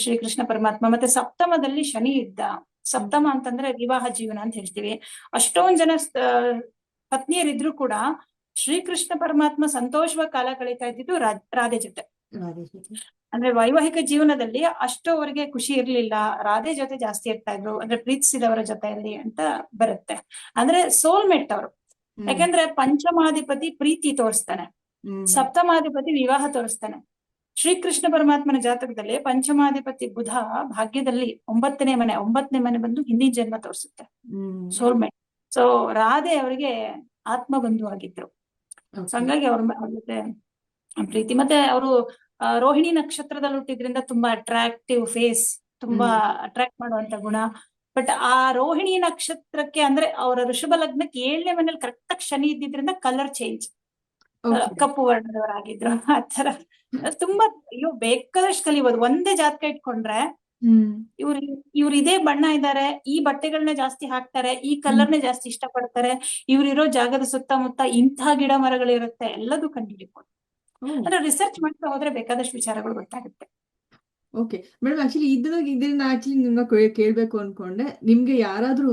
ಶ್ರೀಕೃಷ್ಣ ಪರಮಾತ್ಮ ಮತ್ತೆ ಸಪ್ತಮದಲ್ಲಿ ಶನಿ ಇದ್ದ. ಸಪ್ತಮ ಅಂತಂದ್ರೆ ವಿವಾಹ ಜೀವನ ಅಂತ ಹೇಳ್ತೀವಿ. ಅಷ್ಟೊಂದ್ ಜನ ಪತ್ನಿಯರಿದ್ರು ಕೂಡ ಶ್ರೀಕೃಷ್ಣ ಪರಮಾತ್ಮ ಸಂತೋಷವಾಗಿ ಕಾಲ ಕಳೀತಾ ಇದ್ದಿದ್ದು ರಾಧೆ ಜೊತೆ. ಅಂದ್ರೆ ವೈವಾಹಿಕ ಜೀವನದಲ್ಲಿ ಅಷ್ಟು ಅವರಿಗೆ ಖುಷಿ ಇರ್ಲಿಲ್ಲ. ರಾಧೆ ಜೊತೆ ಜಾಸ್ತಿ ಇರ್ತಾ ಇದ್ರು, ಅಂದ್ರೆ ಪ್ರೀತಿಸಿದವರ ಜೊತೆಯಲ್ಲಿ ಅಂತ ಬರುತ್ತೆ. ಅಂದ್ರೆ ಸೋಲ್ಮೇಟ್ ಅವರು. ಯಾಕಂದ್ರೆ ಪಂಚಮಾಧಿಪತಿ ಪ್ರೀತಿ ತೋರಿಸ್ತಾನೆ, ಸಪ್ತಮಾಧಿಪತಿ ವಿವಾಹ ತೋರಿಸ್ತಾನೆ. ಶ್ರೀಕೃಷ್ಣ ಪರಮಾತ್ಮನ ಜಾತಕದಲ್ಲಿ ಪಂಚಮಾಧಿಪತಿ ಬುಧ ಭಾಗ್ಯದಲ್ಲಿ 9ನೇ ಮನೆ ಬಂದು ಹಿಂದಿನ ಜನ್ಮ ತೋರಿಸುತ್ತೆ, ಸೋಲ್ಮೇಟ್. ಸೊ ರಾಧೆ ಅವರಿಗೆ ಆತ್ಮ ಬಂಧು ಆಗಿದ್ರು. ಸೊ ಹಂಗಾಗಿ ಅವ್ರ ಜೊತೆ ಪ್ರೀತಿ. ಮತ್ತೆ ಅವರು ರೋಹಿಣಿ ನಕ್ಷತ್ರದಲ್ಲಿ ಹುಟ್ಟಿದ್ರಿಂದ ತುಂಬಾ ಅಟ್ರಾಕ್ಟಿವ್ ಫೇಸ್, ತುಂಬಾ ಅಟ್ರಾಕ್ಟ್ ಮಾಡುವಂತ ಗುಣ. ಬಟ್ ಆ ರೋಹಿಣಿ ನಕ್ಷತ್ರಕ್ಕೆ ಅಂದ್ರೆ ಅವರ ಋಷಭ ಲಗ್ನಕ್ಕೆ 7ನೇ ಮನೇಲಿ ಕರೆಕ್ಟ್ ಆಗಿ ಶನಿ ಇದ್ದಿದ್ರಿಂದ ಕಲರ್ ಚೇಂಜ್, ಕಪ್ಪು ವರ್ಣದವರಾಗಿದ್ರು. ಆತರ ತುಂಬಾ ಬೇಕಾದಷ್ಟು ಕಲಿಬಹುದು. ಒಂದೇ ಜಾತಕ ಇಟ್ಕೊಂಡ್ರೆ ಇವ್ರು ಇದೇ ಬಣ್ಣ ಇದ್ದಾರೆ, ಈ ಬಟ್ಟೆಗಳನ್ನ ಜಾಸ್ತಿ ಹಾಕ್ತಾರೆ, ಈ ಕಲರ್ನೇ ಜಾಸ್ತಿ ಇಷ್ಟಪಡ್ತಾರೆ, ಇವ್ರಿರೋ ಜಾಗದ ಸುತ್ತಮುತ್ತ ಇಂಥ ಗಿಡ ಮರಗಳಿರುತ್ತೆ, ಎಲ್ಲದೂ ಕಂಡುಹಿಡಿಬಹುದು. ಅಂದ್ರೆ ರಿಸರ್ಚ್ ಮಾಡ್ತಾ ಹೋದ್ರೆ ಬೇಕಾದಷ್ಟು ವಿಚಾರಗಳು ಗೊತ್ತಾಗುತ್ತೆ. ಓಕೆ ಮೇಡಮ್, ಇದನ್ನ ನಿಮ್ನ ಕೇಳ್ಬೇಕು ಅನ್ಕೊಂಡೆ. ನಿಮ್ಗೆ ಯಾರಾದ್ರೂ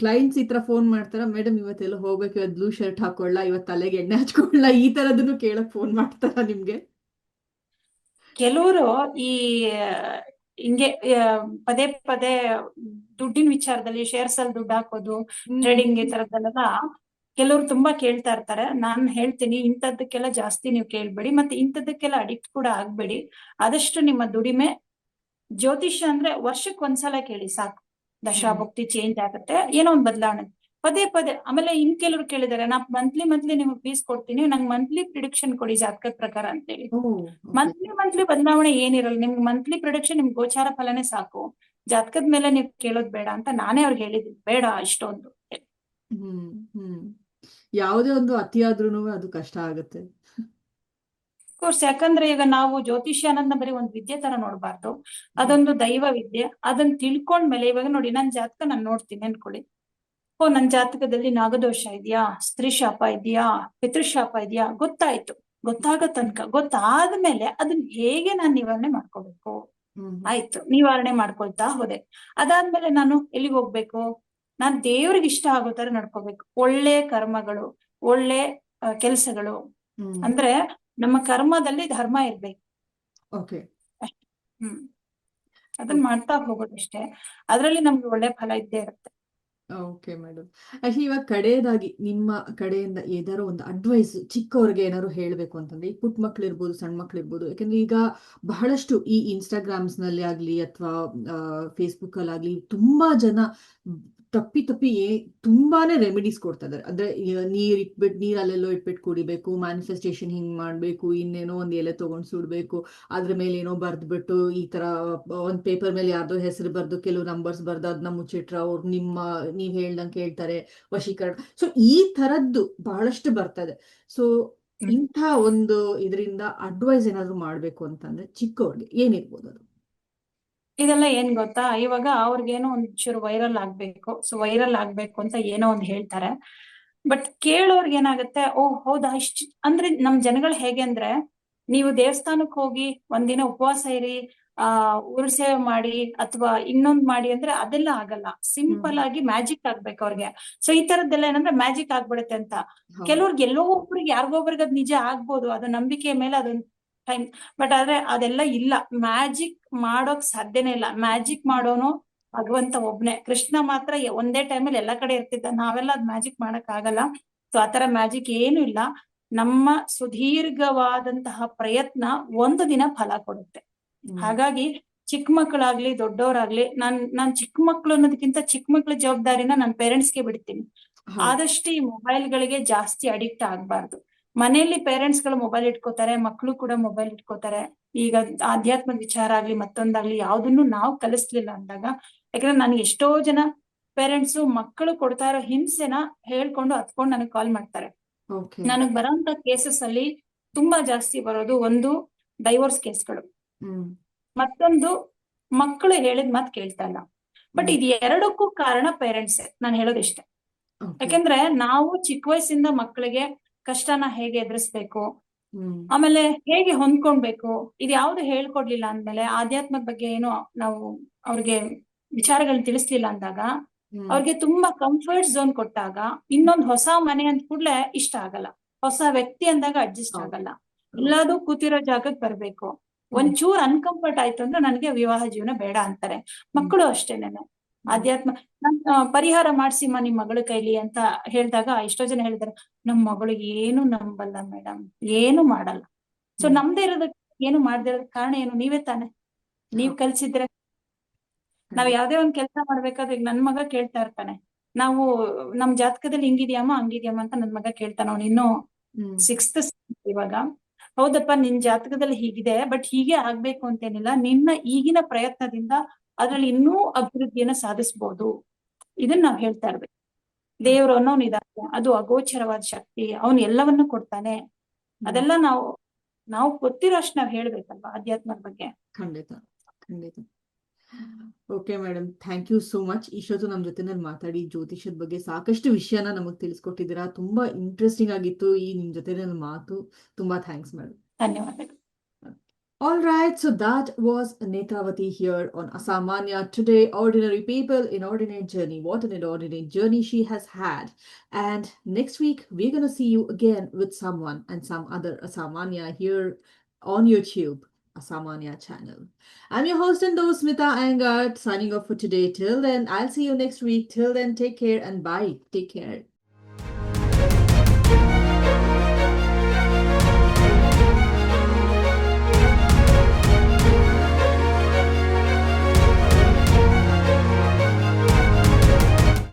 ಕ್ಲೈಂಟ್ಸ್ ಈ ತರ ಫೋನ್ ಮಾಡ್ತಾರ, ಮೇಡಮ್ ಇವತ್ತೆಲ್ಲ ಹೋಗ್ಬೇಕು, ಇವತ್ತು ಬ್ಲೂ ಶರ್ಟ್ ಹಾಕೊಳ್ಳ, ಇವತ್ ತಲೆಗೆ ಎಣ್ಣೆ ಹಚ್ಕೊಳ್ಳ, ಈ ತರದನ್ನು ಕೇಳಕ್ ಫೋನ್ ಮಾಡ್ತಾರ ನಿಮ್ಗೆ? ಕೆಲವರು ಈ ಹಿಂಗೆ ಪದೇ ಪದೇ ದುಡ್ಡಿನ ವಿಚಾರದಲ್ಲಿ ಶೇರ್ಸ್ ಅಲ್ಲಿ ದುಡ್ಡು ಹಾಕೋದು, ಟ್ರೇಡಿಂಗ್ ಈ ತರದ್ದೆಲ್ಲ ಕೆಲವ್ರು ತುಂಬಾ ಕೇಳ್ತಾ ಇರ್ತಾರೆ. ನಾನ್ ಹೇಳ್ತೀನಿ, ಇಂಥದ್ದಕ್ಕೆಲ್ಲ ಜಾಸ್ತಿ ನೀವು ಕೇಳ್ಬೇಡಿ, ಮತ್ತೆ ಇಂಥದ್ದಕ್ಕೆಲ್ಲ ಅಡಿಕ್ಟ್ ಕೂಡ ಆಗ್ಬೇಡಿ. ಆದಷ್ಟು ನಿಮ್ಮ ದುಡಿಮೆ, ಜ್ಯೋತಿಷ್ಯ ಅಂದ್ರೆ ವರ್ಷಕ್ಕೆ ಒಂದ್ಸಲ ಕೇಳಿ ಸಾಕು. ದಶಾಭುಕ್ತಿ ಚೇಂಜ್ ಆಗುತ್ತೆ, ಏನೋ ಒಂದು ಬದಲಾವಣೆ ಪದೇ ಪದೇ. ಆಮೇಲೆ ಕೆಲವ್ರು ಕೇಳಿದಾರೆ, ನಾ ಮಂತ್ಲಿ ನಿಮ್ಗೆ ಫೀಸ್ ಕೊಡ್ತೀನಿ, ನಂಗೆ ಮಂತ್ಲಿ ಪ್ರಿಡಿಕ್ಷನ್ ಕೊಡಿ ಜಾತಕದ ಪ್ರಕಾರ ಅಂತೇಳಿ. ಮಂತ್ಲಿ ಬದಲಾವಣೆ ಏನಿರಲ್ಲ, ನಿಮ್ಗೆ ಮಂತ್ಲಿ ಪ್ರಿಡಿಕ್ಷನ್, ನಿಮ್ಗೆ ಗೋಚಾರ ಫಲನೇ ಸಾಕು, ಜಾತಕದ ಮೇಲೆ ನೀವು ಕೇಳೋದ್ ಬೇಡ ಅಂತ ನಾನೇ ಅವ್ರಿಗೆ ಹೇಳಿದ್ದೀನಿ. ಬೇಡ ಇಷ್ಟೊಂದು. ಯಾವುದೇ ಒಂದು ಅತಿಯಾದ್ರೂ ಅದು ಕಷ್ಟ ಆಗುತ್ತೆ. ಕೋರ್ಸ್, ಯಾಕಂದ್ರೆ ಈಗ ನಾವು ಜ್ಯೋತಿಷ್ಯ ಅನ್ನೋದನ್ನ ಬರೀ ಒಂದು ವಿದ್ಯೆ ತರ ನೋಡ್ಬಾರ್ದು, ಅದೊಂದು ದೈವ ವಿದ್ಯೆ. ಅದನ್ನ ತಿಳ್ಕೊಂಡ್ಮೇಲೆ, ಇವಾಗ ನೋಡಿ, ನನ್ ಜಾತಕ ನಾನು ನೋಡ್ತೀನಿ ಅನ್ಕೊಳ್ಳಿ, ನನ್ ಜಾತಕದಲ್ಲಿ ನಾಗದೋಷ ಇದೆಯಾ, ಸ್ತ್ರೀ ಶಾಪ ಇದೆಯಾ, ಪಿತೃಶಾಪ ಇದೆಯಾ, ಗೊತ್ತಾಗೋ ತನಕ. ಗೊತ್ತಾದ್ಮೇಲೆ ಅದನ್ನ ಹೇಗೆ ನಾನು ನಿವಾರಣೆ ಮಾಡ್ಕೋಬೇಕು, ಆಯ್ತು ನಿವಾರಣೆ ಮಾಡ್ಕೊಳ್ತಾ ಹೋದೆ. ಅದಾದ್ಮೇಲೆ ನಾನು ಎಲ್ಲಿಗೆ ಹೋಗ್ಬೇಕು, ನಾನ್ ದೇವ್ರಿಗೆ ಇಷ್ಟ ಆಗೋ ತರ ನಡ್ಕೋಬೇಕು. ಒಳ್ಳೆ ಕರ್ಮಗಳು, ಒಳ್ಳೆ ಕೆಲ್ಸಗಳು, ಅಂದ್ರೆ ನಮ್ಮ ಕರ್ಮದಲ್ಲಿ ಧರ್ಮ ಇರ್ಬೇಕು. ಅದನ್ನ ಮಾಡ್ತಾ ಹೋಗೋದಷ್ಟೇ, ಅದ್ರಲ್ಲಿ ನಮ್ಗೆ ಒಳ್ಳೆ ಫಲ ಇದ್ದೇ ಇರುತ್ತೆ. ಓಕೆ ಮೇಡಮ್, ಆಕ್ಚುಲಿ ಇವಾಗ ಕಡೆಯದಾಗಿ ನಿಮ್ಮ ಕಡೆಯಿಂದ ಏನಾದ್ರು ಒಂದು ಅಡ್ವೈಸ್ ಚಿಕ್ಕವ್ರಿಗೆ ಏನಾದ್ರು ಹೇಳ್ಬೇಕು ಅಂತಂದ್ರೆ, ಈ ಪುಟ್ಟ ಮಕ್ಳು ಇರ್ಬೋದು, ಸಣ್ಣ ಮಕ್ಳು ಇರ್ಬೋದು, ಯಾಕಂದ್ರೆ ಈಗ ಬಹಳಷ್ಟು ಈ ಇನ್ಸ್ಟಾಗ್ರಾಮ್ಸ್ ನಲ್ಲಿ ಆಗ್ಲಿ ಅಥವಾ ಫೇಸ್ಬುಕ್ ಅಲ್ಲಿ ಆಗ್ಲಿ ತುಂಬಾ ಜನ ತಪ್ಪಿ ತುಂಬಾನೇ ರೆಮಿಡೀಸ್ ಕೊಡ್ತಾ ಇದಾರೆ. ಅಂದ್ರೆ ನೀರ್ ಅಲ್ಲೆಲ್ಲೋ ಇಟ್ಬಿಟ್ಟು ಕುಡಿಬೇಕು, ಮ್ಯಾನಿಫೆಸ್ಟೇಷನ್ ಹಿಂಗ್ ಮಾಡ್ಬೇಕು, ಇನ್ನೇನೋ ಒಂದ್ ಎಲೆ ತಗೊಂಡ್ ಸುಡ್ಬೇಕು, ಅದ್ರ ಮೇಲೆ ಏನೋ ಬರ್ದ್ಬಿಟ್ಟು ಈ ತರ ಒಂದ್ ಪೇಪರ್ ಮೇಲೆ ಯಾರ್ದೋ ಹೆಸರು ಬರ್ದು ಕೆಲವು ನಂಬರ್ಸ್ ಬರ್ದು ಅದನ್ನ ಮುಚ್ಚಿಟ್ರ ಅವ್ರು ನೀವ್ ಹೇಳ್ದಂಗೆ ಕೇಳ್ತಾರೆ, ವಶೀಕರಣ. ಸೊ ಈ ತರದ್ದು ಬಹಳಷ್ಟು ಬರ್ತದೆ. ಸೊ ಇಂಥ ಒಂದು ಇದರಿಂದ ಅಡ್ವೈಸ್ ಏನಾದ್ರು ಮಾಡ್ಬೇಕು ಅಂತಂದ್ರೆ ಚಿಕ್ಕವ್ರಿಗೆ ಏನಿರ್ಬೋದು ಅದು? ಇದೆಲ್ಲ ಏನ್ ಗೊತ್ತಾ, ಇವಾಗ ಅವ್ರಿಗೇನೋ ಒಂಚೂರು ವೈರಲ್ ಆಗ್ಬೇಕು, ಸೊ ವೈರಲ್ ಆಗ್ಬೇಕು ಅಂತ ಏನೋ ಒಂದ್ ಹೇಳ್ತಾರೆ. ಬಟ್ ಕೇಳೋರ್ಗೆ ಏನಾಗುತ್ತೆ, ಹೌದಾ ಇಷ್ಟ. ಅಂದ್ರೆ ನಮ್ ಜನಗಳು ಹೇಗೆ ಅಂದ್ರೆ, ನೀವು ದೇವಸ್ಥಾನಕ್ ಹೋಗಿ ಒಂದಿನ ಉಪವಾಸ ಇರಿ, ಉರುಳು ಸೇವೆ ಮಾಡಿ ಅಥವಾ ಇನ್ನೊಂದ್ ಮಾಡಿ ಅಂದ್ರೆ ಅದೆಲ್ಲ ಆಗಲ್ಲ. ಸಿಂಪಲ್ ಆಗಿ ಮ್ಯಾಜಿಕ್ ಆಗ್ಬೇಕು ಅವ್ರಿಗೆ. ಸೊ ಈ ತರದ್ದೆಲ್ಲ ಏನಂದ್ರೆ ಮ್ಯಾಜಿಕ್ ಆಗ್ಬಿಡುತ್ತೆ ಅಂತ. ಕೆಲವ್ರಿಗೆ ಎಲ್ಲೋ ಒಬ್ರಿಗೆ ಯಾರಿಗೊಬ್ರಿಗೆ ಅದ್ ನಿಜ ಆಗ್ಬೋದು, ಅದು ನಂಬಿಕೆ ಮೇಲೆ ಅದೊಂದು ಟೈಮ್. ಬಟ್ ಆದ್ರೆ ಅದೆಲ್ಲ ಇಲ್ಲ, ಮ್ಯಾಜಿಕ್ ಮಾಡೋಕ್ ಸಾಧ್ಯನೇ ಇಲ್ಲ. ಮ್ಯಾಜಿಕ್ ಮಾಡೋನು ಭಗವಂತ ಒಬ್ನೇ. ಕೃಷ್ಣ ಮಾತ್ರ ಒಂದೇ ಟೈಮಲ್ಲಿ ಎಲ್ಲಾ ಕಡೆ ಇರ್ತಿದ್ದ, ನಾವೆಲ್ಲ ಅದ್ ಮ್ಯಾಜಿಕ್ ಮಾಡಕ್ ಆಗಲ್ಲ. ಸೊ ಆತರ ಮ್ಯಾಜಿಕ್ ಏನು ಇಲ್ಲ. ನಮ್ಮ ಸುದೀರ್ಘವಾದಂತಹ ಪ್ರಯತ್ನ ಒಂದು ದಿನ ಫಲ ಕೊಡುತ್ತೆ. ಹಾಗಾಗಿ ಚಿಕ್ಕ ಮಕ್ಕಳಾಗ್ಲಿ ದೊಡ್ಡವರಾಗ್ಲಿ, ನಾನ್ ಚಿಕ್ಕ ಮಕ್ಳು ಅನ್ನೋದಕ್ಕಿಂತ ಚಿಕ್ಕ ಮಕ್ಳ ಜವಾಬ್ದಾರಿನ ನನ್ನ ಪೇರೆಂಟ್ಸ್ಗೆ ಬಿಡ್ತೀನಿ. ಆದಷ್ಟು ಈ ಮೊಬೈಲ್ಗಳಿಗೆ ಜಾಸ್ತಿ ಅಡಿಕ್ಟ್ ಆಗ್ಬಾರ್ದು. ಮನೆಯಲ್ಲಿ ಪೇರೆಂಟ್ಸ್ ಗಳು ಮೊಬೈಲ್ ಇಟ್ಕೋತಾರೆ, ಮಕ್ಕಳು ಕೂಡ ಮೊಬೈಲ್ ಇಟ್ಕೋತಾರೆ. ಈಗ ಆಧ್ಯಾತ್ಮದ ವಿಚಾರ ಆಗ್ಲಿ ಮತ್ತೊಂದಾಗ್ಲಿ ಯಾವ್ದನ್ನು ನಾವು ಕಲಿಸ್ಲಿಲ್ಲ ಅಂದಾಗ, ಯಾಕಂದ್ರೆ ನನ್ಗೆ ಎಷ್ಟೋ ಜನ ಪೇರೆಂಟ್ಸ್ ಮಕ್ಕಳು ಕೊಡ್ತಾ ಇರೋ ಹಿಂಸೆನ ಹೇಳ್ಕೊಂಡು ಹತ್ಕೊಂಡು ನನಗೆ ಕಾಲ್ ಮಾಡ್ತಾರೆ. ನನಗ್ ಬರೋಂತ ಕೇಸಸ್ ಅಲ್ಲಿ ತುಂಬಾ ಜಾಸ್ತಿ ಬರೋದು, ಒಂದು ಡೈವೋರ್ಸ್ ಕೇಸ್ಗಳು, ಮತ್ತೊಂದು ಮಕ್ಕಳು ಹೇಳಿದ್ ಮಾತ್ ಕೇಳ್ತಾ ಇಲ್ಲ. ಬಟ್ ಇದು ಎರಡಕ್ಕೂ ಕಾರಣ ಪೇರೆಂಟ್ಸ್, ನಾನು ಹೇಳೋದಿಷ್ಟೇ. ಯಾಕಂದ್ರೆ ನಾವು ಚಿಕ್ಕ ವಯಸ್ಸಿಂದ ಮಕ್ಕಳಿಗೆ ಕಷ್ಟನ ಹೇಗೆ ಎದುರಿಸ್ಬೇಕು, ಆಮೇಲೆ ಹೇಗೆ ಹೊಂದ್ಕೊಳ್ಬೇಕು, ಇದು ಯಾವ್ದು ಹೇಳ್ಕೊಡ್ಲಿಲ್ಲ ಅಂದ್ಮೇಲೆ, ಆಧ್ಯಾತ್ಮದ ಬಗ್ಗೆ ಏನು ನಾವು ಅವ್ರಿಗೆ ವಿಚಾರಗಳನ್ನ ತಿಳಿಸ್ಲಿಲ್ಲ ಅಂದಾಗ, ಅವ್ರಿಗೆ ತುಂಬಾ ಕಂಫರ್ಟ್ ಝೋನ್ ಕೊಟ್ಟಾಗ ಇನ್ನೊಂದು ಹೊಸ ಮನೆ ಅಂದ ಕೂಡ್ಲೆ ಇಷ್ಟ ಆಗಲ್ಲ, ಹೊಸ ವ್ಯಕ್ತಿ ಅಂದಾಗ ಅಡ್ಜಸ್ಟ್ ಆಗಲ್ಲ. ಎಲ್ಲಾದ್ರೂ ಕೂತಿರೋ ಜಾಗಕ್ಕೆ ಬರ್ಬೇಕು. ಒಂಚೂರ್ ಅನ್ಕಂಫರ್ಟ್ ಆಯ್ತು ಅಂದ್ರೆ ನನಗೆ ವಿವಾಹ ಜೀವನ ಬೇಡ ಅಂತಾರೆ. ಮಕ್ಕಳು ಅಷ್ಟೇನೇನೆ. ಆಧ್ಯಾತ್ಮ ಪರಿಹಾರ ಮಾಡ್ಸಿಮ್ಮ ನಿಮ್ ಮಗಳ ಕೈಲಿ ಅಂತ ಹೇಳಿದಾಗ ಎಷ್ಟೋ ಜನ ಹೇಳಿದಾರೆ, ನಮ್ ಮಗಳು ಏನು ನಂಬಲ್ಲ ಮೇಡಮ್, ಏನು ಮಾಡಲ್ಲ. ಸೊ ನಮ್ದೇ ಇರೋದಕ್ಕೆ ಏನು ಮಾಡದೇ ಇರೋದಕ್ಕೆ ಕಾರಣ ಏನು? ನೀವೇ ತಾನೆ. ನೀವ್ ಕಲ್ಸಿದ್ರೆ. ನಾವ್ ಯಾವ್ದೇ ಒಂದ್ ಕೆಲಸ ಮಾಡ್ಬೇಕಾದ್ರೆ, ಈಗ ನನ್ ಮಗ ಕೇಳ್ತಾ ಇರ್ತಾನೆ, ನಾವು ನಮ್ ಜಾತಕದಲ್ಲಿ ಹಿಂಗಿದ್ಯಾಮ ಹಂಗಿದ್ಯಾಮ ಅಂತ ನನ್ ಮಗ ಕೇಳ್ತಾನ. ಅವ್ನು ಇನ್ನು 6th ಇವಾಗ. ಹೌದಪ್ಪ, ನಿನ್ ಜಾತಕದಲ್ಲಿ ಹೀಗಿದೆ, ಬಟ್ ಹೀಗೆ ಆಗ್ಬೇಕು ಅಂತೇನಿಲ್ಲ, ನಿನ್ನ ಈಗಿನ ಪ್ರಯತ್ನದಿಂದ ಅದ್ರಲ್ಲಿ ಇನ್ನೂ ಅಭಿವೃದ್ಧಿಯನ್ನ ಸಾಧಿಸ್ಬೋದು. ಇದನ್ನ ನಾವ್ ಹೇಳ್ತಾ ಇರ್ಬೇಕು. ದೇವ್ರು ಅನ್ನೋನ್ ಇದಾನೆ, ಅದು ಅಗೋಚರವಾದ ಶಕ್ತಿ, ಅವನು ಎಲ್ಲವನ್ನು ಕೊಡ್ತಾನೆ. ಅದೆಲ್ಲ ನಾವು ಗೊತ್ತಿರೋ ಅಷ್ಟು ನಾವ್ ಹೇಳ್ಬೇಕಲ್ವಾ ಆಧ್ಯಾತ್ಮದ ಬಗ್ಗೆ. ಖಂಡಿತ ಖಂಡಿತ. Okay madam, thank you so much. ಇಷ್ಟೊತ್ತು ನಮ್ಮ ಜೊತೆನಲ್ಲಿ ಮಾತಾಡಿ ಜ್ಯೋತಿಷದ ಬಗ್ಗೆ ಸಾಕಷ್ಟು ವಿಷಯನ ನಮಗೆ ತಿಳಿಸ್ಕೊಟ್ಟಿದ್ದೀರಾ. ತುಂಬಾ ಇಂಟ್ರೆಸ್ಟಿಂಗ್ ಆಗಿತ್ತು ಈ ನಿಮ್ ಜೊತೆನಲ್ಲಿ ಮಾತು. ತುಂಬಾ ಥ್ಯಾಂಕ್ಸ್ ಮೇಡಮ್. ಧನ್ಯವಾದಗಳು. All right, so that was Netravati here on Asamanya today. Ordinary people in ordinate journey. What an inordinate journey she has had. And next week, we're going to see you again with someone and some other Asamanya here on YouTube, Asamanya channel. I'm your host and host, Smita Iyengar, signing off for today. Till then, I'll see you next week. Till then, take care and bye. Take care.